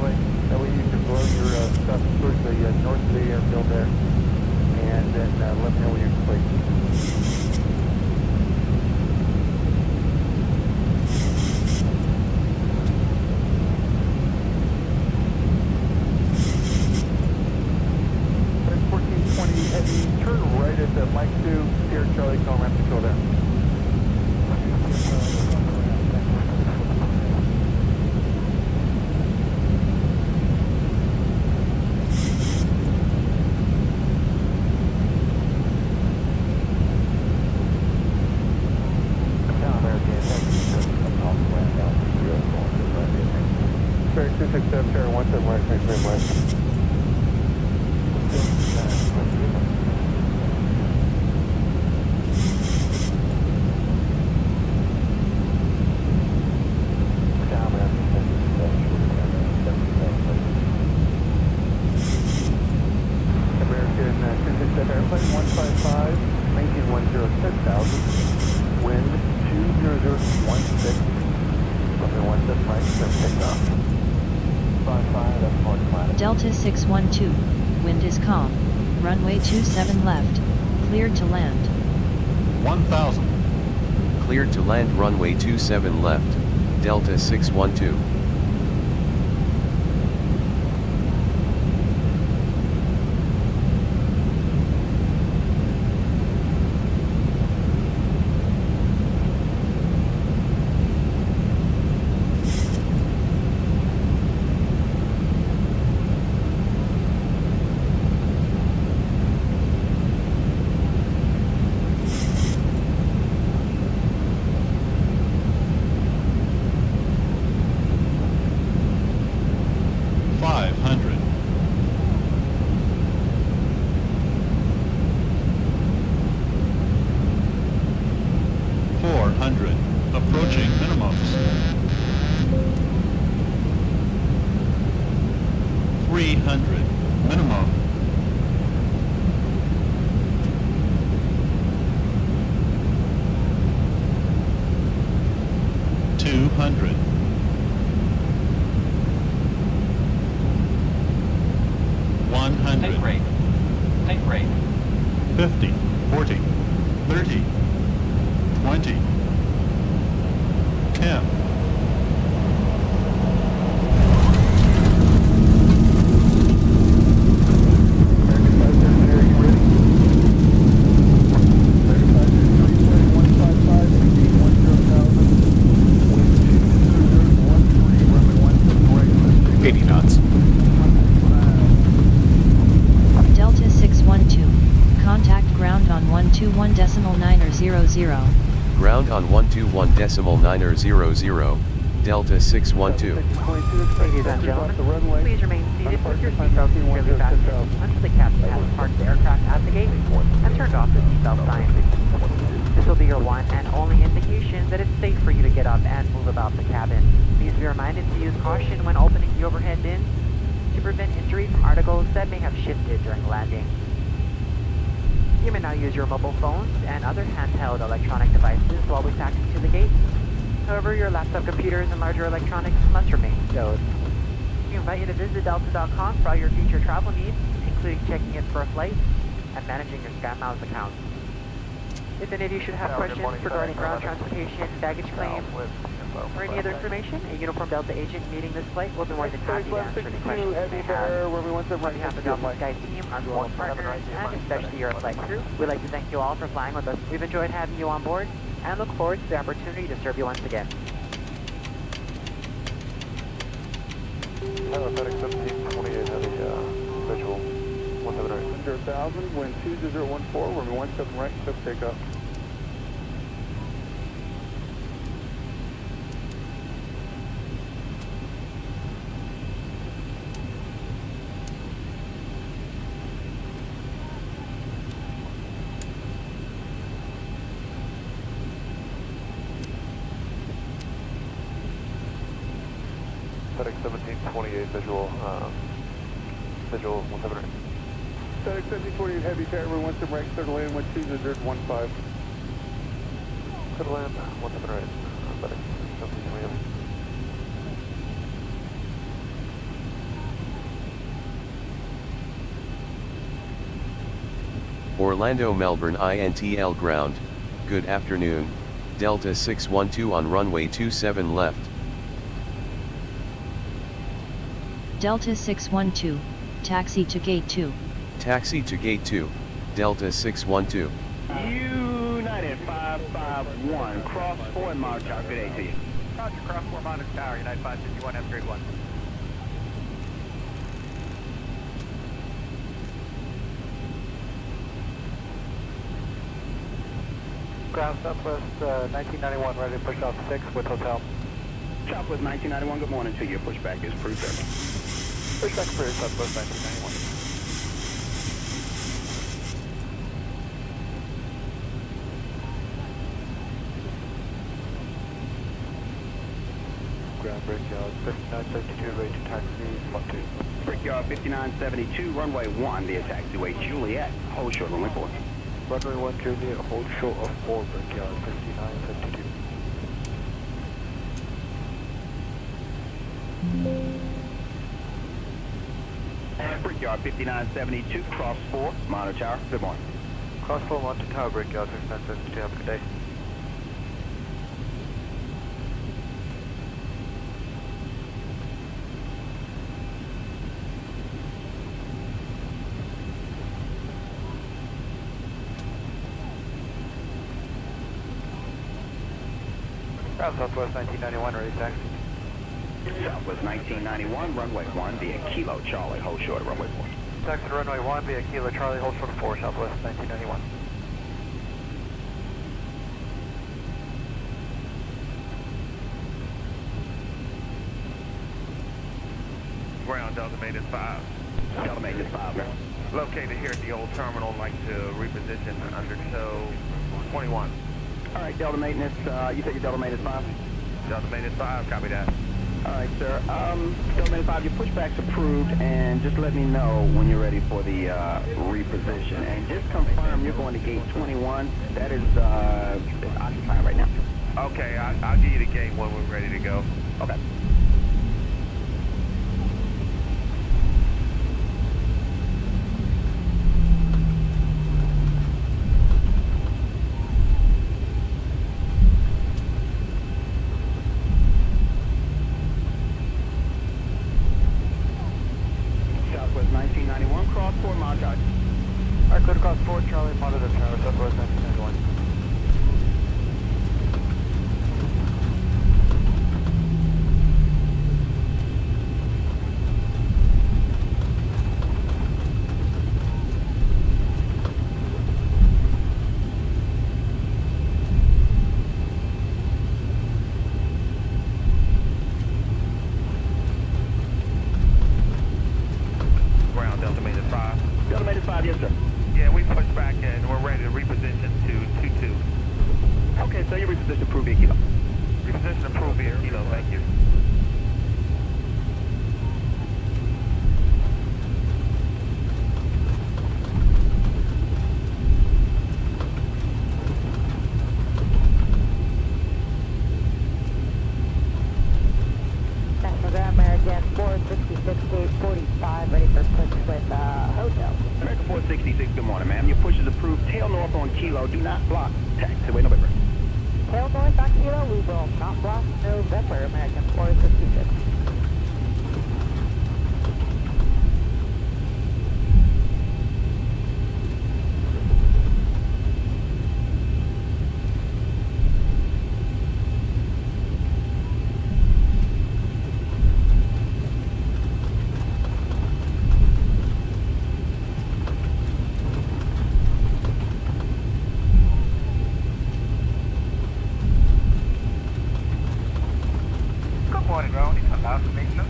runway. That way you can blow your stuff towards the north of the airfield there. And then let me know when you're complete. Turn right at the Mike 2, Sierra Charlie, calling ramp control there. Ferry 267, Terra 17 right, thanks very much. Delta 612, wind is calm, runway 27 left, cleared to land. 1000. Cleared to land runway 27 left, Delta 612. Approaching minimums. 300 minimum. 200. 100. Take rate. Take rate. 50, 40, 30, 20, 10. Delta 612, contact ground on 121.900. Ground on 121.900, Delta 612. Ladies and gentlemen, please remain seated with your seatbelts securely fastened until the captain has parked the aircraft at the gate and turned off the seatbelt sign. This will be your one and only indication that it's safe for you to get up and move about the cabin. Please be reminded to use caution when opening the overhead bins to prevent injury from articles that may have shifted during landing. You may now use your mobile phones and other handheld electronic devices while we taxi to the gate. However, your laptop computers and larger electronics must remain stowed. We invite you to visit delta.com for all your future travel needs, including checking in for a flight and managing your SkyMiles account. If any of you should have questions regarding ground transportation, baggage claims, or any other information, a uniformed Delta agent meeting this flight will be more than happy to answer any questions you may have. On behalf of the Delta Sky team, our global partners, and especially your flight crew, we'd like to thank you all for flying with us. We've enjoyed having you on board and look forward to the opportunity to serve you once again. FedEx 1728 had a visual 178. 100,000, wind 2014, runway 17 right, clip takeoff. FedEx 1728 visual 178. FedEx 1728 heavy carrier, 17 right, clear to land, wind 2015. Clear to land, 17 right, FedEx 1728. Orlando Melbourne INTL ground, good afternoon, Delta 612 on runway 27 left. Delta 612, taxi to gate 2. Taxi to gate 2, Delta 612. United 551, cross 4 and Monitor Tower, good day to you. Roger, cross 4 Monitor Tower, United 551, have grade 1. Ground Southwest 1991, ready to push off 6 with hotel. Southwest 1991, good morning to you. Pushback is approved, sir. Pushback approved, Southwest 1991. Ground Brickyard 5972, ready to taxi 12. Brickyard 5972, runway 1 via taxiway Juliet, hold short, runway 4. Runway 1 Juliet, hold short of 4, Brickyard 5972. Brickyard 5972, cross 4, Monitor Tower, good morning. Cross 4 Monitor Tower, Brickyard 5972, have a good day. Ground Southwest 1991, ready taxi. Southwest 1991, runway 1 via Kilo Charlie, hold short, runway 4. Taxi to runway 1 via Kilo Charlie, hold short of 4, Southwest 1991. Ground Delta Maintenance 5. Delta Maintenance 5, man. Located here at the old terminal, like to reposition under tow 21. All right, Delta Maintenance, you take your Delta Maintenance 5? Delta Maintenance 5, copy that. All right, sir. Delta Maintenance 5, your pushback's approved, and just let me know when you're ready for the reposition. And just confirm you're going to gate 21. That is occupied right now. Okay, I'll give you the gate when we're ready to go. Okay. Southwest 1991, cross 4 Monitor Tower. All right, clear to cross 4, Charlie, Monitor Tower, Southwest 1991. Ground Delta Maintenance 5. Delta Maintenance 5, yes, sir. Yeah, we pushed back and we're ready to reposition to 22. Okay, so your reposition approved via Kilo. Reposition approved via Kilo, thank you. National Ground American 466-845, ready for push with hotel. American 466, good morning, ma'am. Your push is approved. Tail north on Kilo. Do not block. Taxiway November. Tail north on Kilo, we will not block November, American 466. Good morning, ground. It's Alaska Maintenance.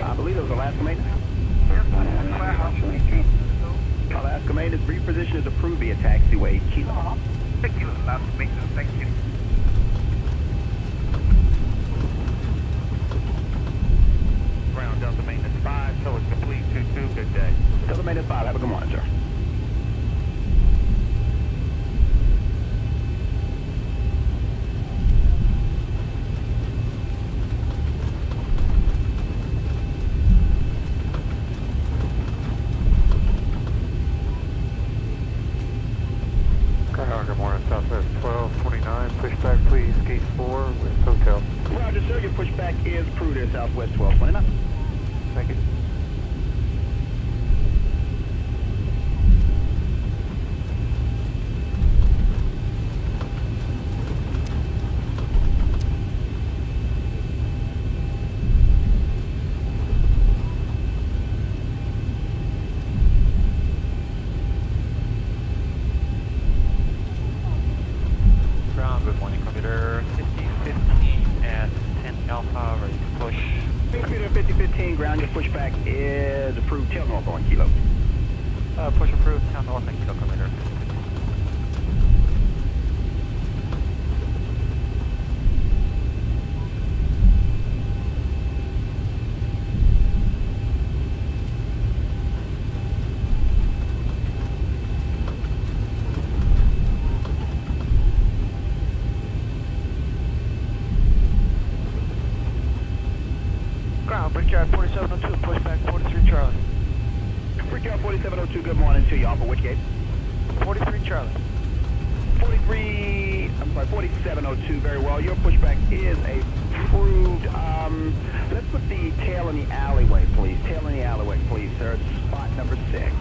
I believe it was Alaska Maintenance. Yes, Alaska Maintenance, reposition is approved via taxiway Kilo. Thank you, Alaska Maintenance. Thank you. Ground Delta Maintenance 5, so it's complete 22. Good day. Delta Maintenance 5, have a good morning, sir. is approved. Tail north on kilo. Push approved, tail north and kilometer. Ground, Brickyard 4702, pushback 43 Charlie. Brickyard 4702, good morning to you. Off of which gate? 43 Charlie. 4702, very well. Your pushback is approved. Let's put the tail in the alleyway, please. Tail in the alleyway, please, sir. Spot number 6.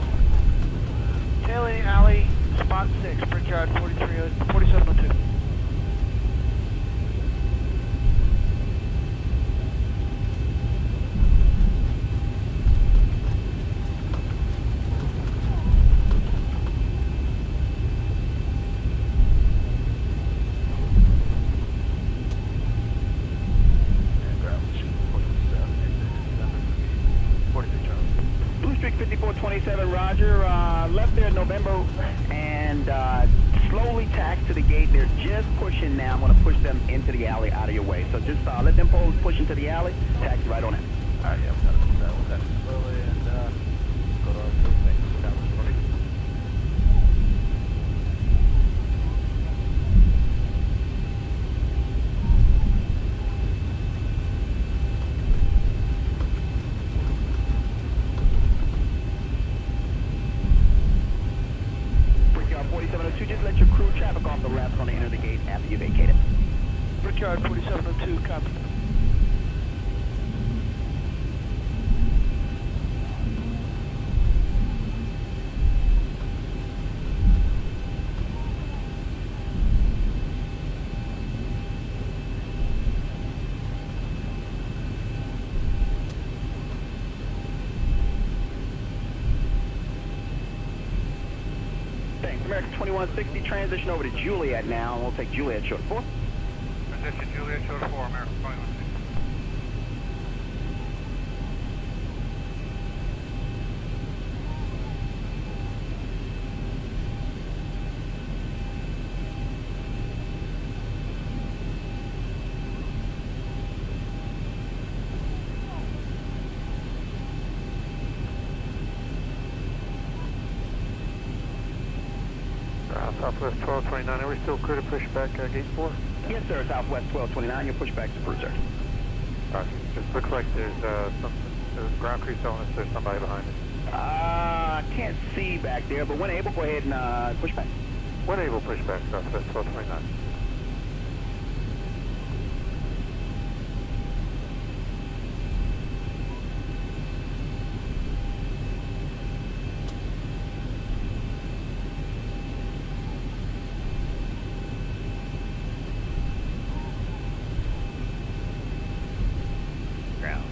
Tail in the alley, spot 6, Brickyard 4702. Roger, left there in November and slowly taxi to the gate. They're just pushing now. I'm going to push them into the alley out of your way. So just let them push into the alley, taxi right on it. All right, yeah, we've got to do that. We'll taxi slowly and go to our first thing. Establish party. Just let your crew traffic off the left on the enter the gate after you vacate it. Brickyard 4702, copy. American 2160, transition over to Juliet now, and we'll take Juliet short 4. Transition Juliet short 4, American 2160. Southwest 1229, are we still clear to push back gate 4? Yes, sir. Southwest 1229, your pushback's approved, sir. It looks like there's ground crew telling us there's somebody behind us. Can't see back there, but when able, go ahead and push back. When able, push back, Southwest 1229.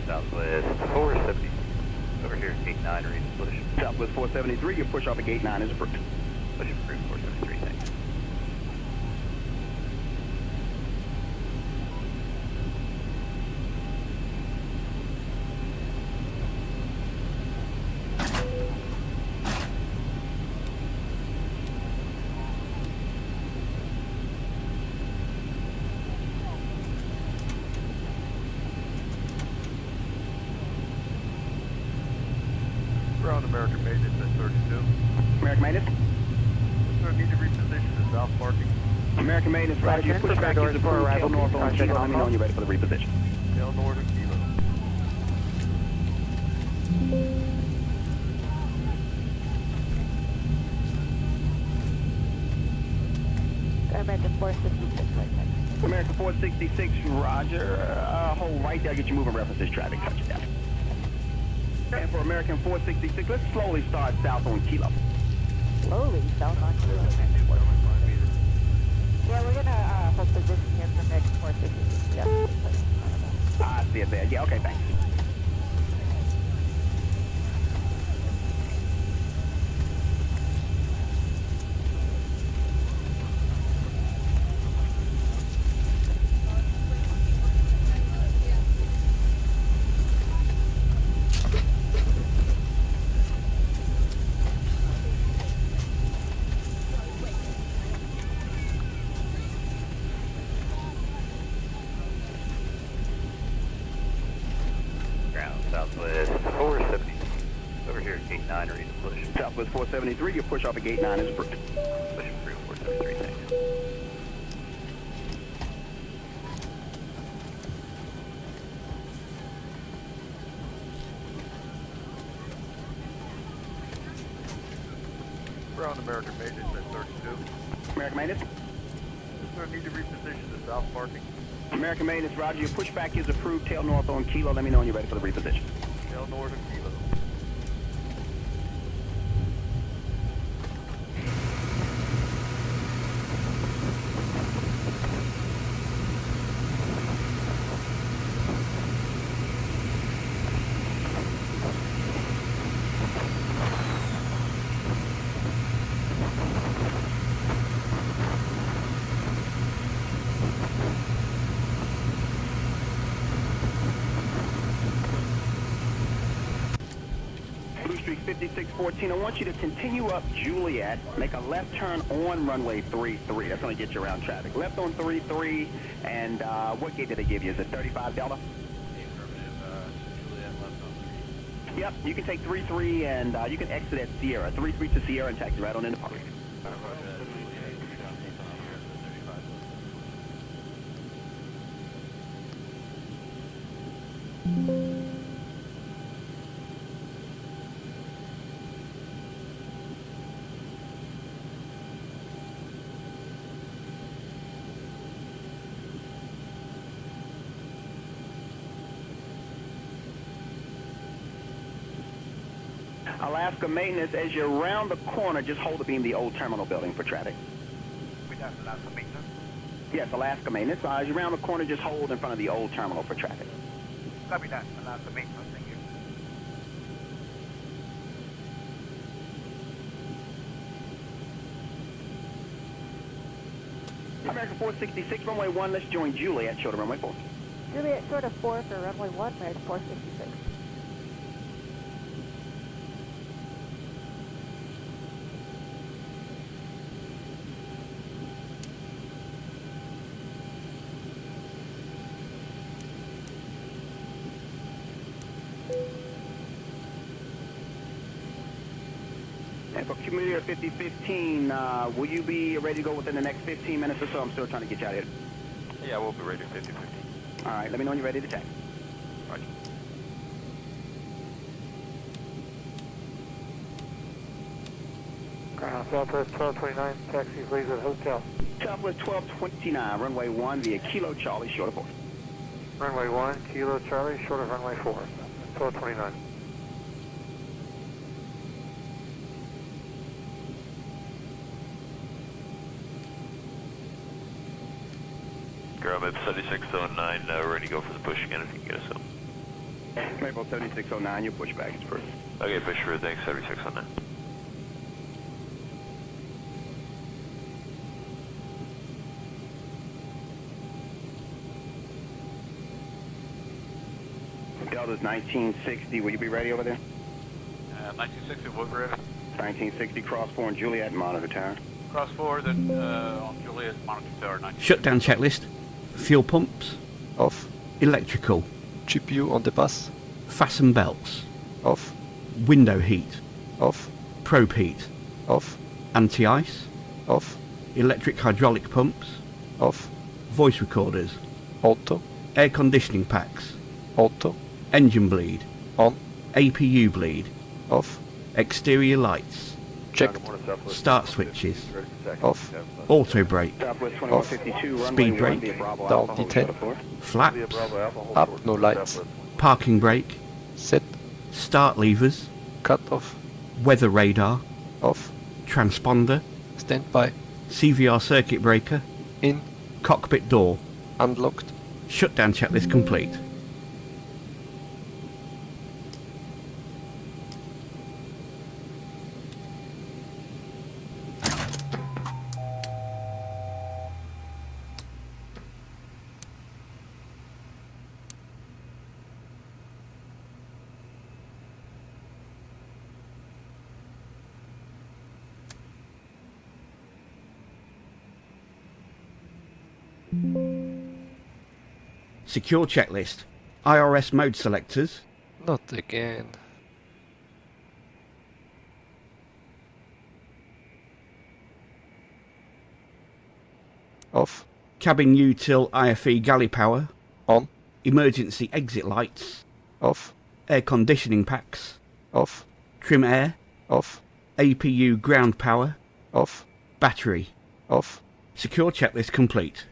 Southwest 470. Over here, gate 9, ready to push. Southwest 473, your push off of gate 9 is approved. Push approved, 473, thanks. Ground American maintenance at 32. American maintenance? Sir, need to reposition the south parking. American maintenance, roger. Your pushback is approved. Tail north on kilo. Let me know when you're ready for the reposition. Tail north and kilo. American 466 right there. American 466, roger. Hold right there, get your moving references, traffic touchdown. And for American 466, let's slowly start south on kilo. Slowly south on kilo. Yeah, we're gonna hold position here for American 466. Yep. I see it there. Yeah, okay, thanks. gate 9, ready to push. Southwest 473, your push off at gate 9 is approved. Pushing through 473, thanks. We're on American maintenance at 32. American maintenance. We're going to need to reposition the south parking. American maintenance, roger, your pushback is approved. Tail north on Kilo. Let me know when you're ready for the reposition. Tail north and Kilo. Blue Streak 5614, I want you to continue up Juliet, make a left turn on runway 33. That's going to get you around traffic. Left on 33, and what gate did they give you? Is it 35 Delta? Juliet left on 3. Yep, you can take 33 and you can exit at Sierra. 33 to Sierra and taxi right on into park. Alaska maintenance, as you're around the corner, just hold the beam the old terminal building for traffic. We have Alaska maintenance. Yes, Alaska maintenance. As you're around the corner, just hold in front of the old terminal for traffic. Copy that, Alaska maintenance. Thank you. American 466, runway 1, let's join Juliet, short of runway 4. Juliet, short of 4 for runway 1, American 466. And for Commuter 5015, will you be ready to go within the next 15 minutes or so? I'm still trying to get you out of here. Yeah, we'll be ready at 50-50. All right, let me know when you're ready to taxi. Roger. Southwest 1229, taxi please at hotel. Southwest 1229, runway 1 via Kilo Charlie, short of 4. Runway 1, Kilo Charlie, short of runway 4, 1229. Grub 7609, ready to go for the push again if you can get us up. Maple 7609, your pushback is approved. Okay, push through, thanks, 7609. Delta's 1960, will you be ready over there? 1960 Wood River. 1960, cross 4 and Juliet, monitor tower. Cross 4, then on Juliet, monitor tower 19. Shutdown checklist. Fuel pumps. Off. Electrical. GPU on the bus. Fasten belts. Off. Window heat. Off. Probe heat. Off. Anti-ice. Off. Electric hydraulic pumps. Off. Voice recorders. Auto. Air conditioning packs. Auto. Engine bleed. On. APU bleed. Off. Exterior lights. Checked. Start switches. Off. Auto brake. Southwest 2152, runway Speed 1 brake. via Bravo Down Alpha, D10. hold short of 4. Flaps. Up, no lights. Parking brake. Set. Start levers. Cut off. Weather radar. Off. Transponder. Stand by. CVR circuit breaker. In. Cockpit door. Unlocked. Shutdown checklist complete. Secure checklist. IRS mode selectors. Not again. Off. Cabin util IFE galley power. On. Emergency exit lights. Off. Air conditioning packs. Off. Trim air. Off. APU ground power. Off. Battery. Off. Secure checklist complete.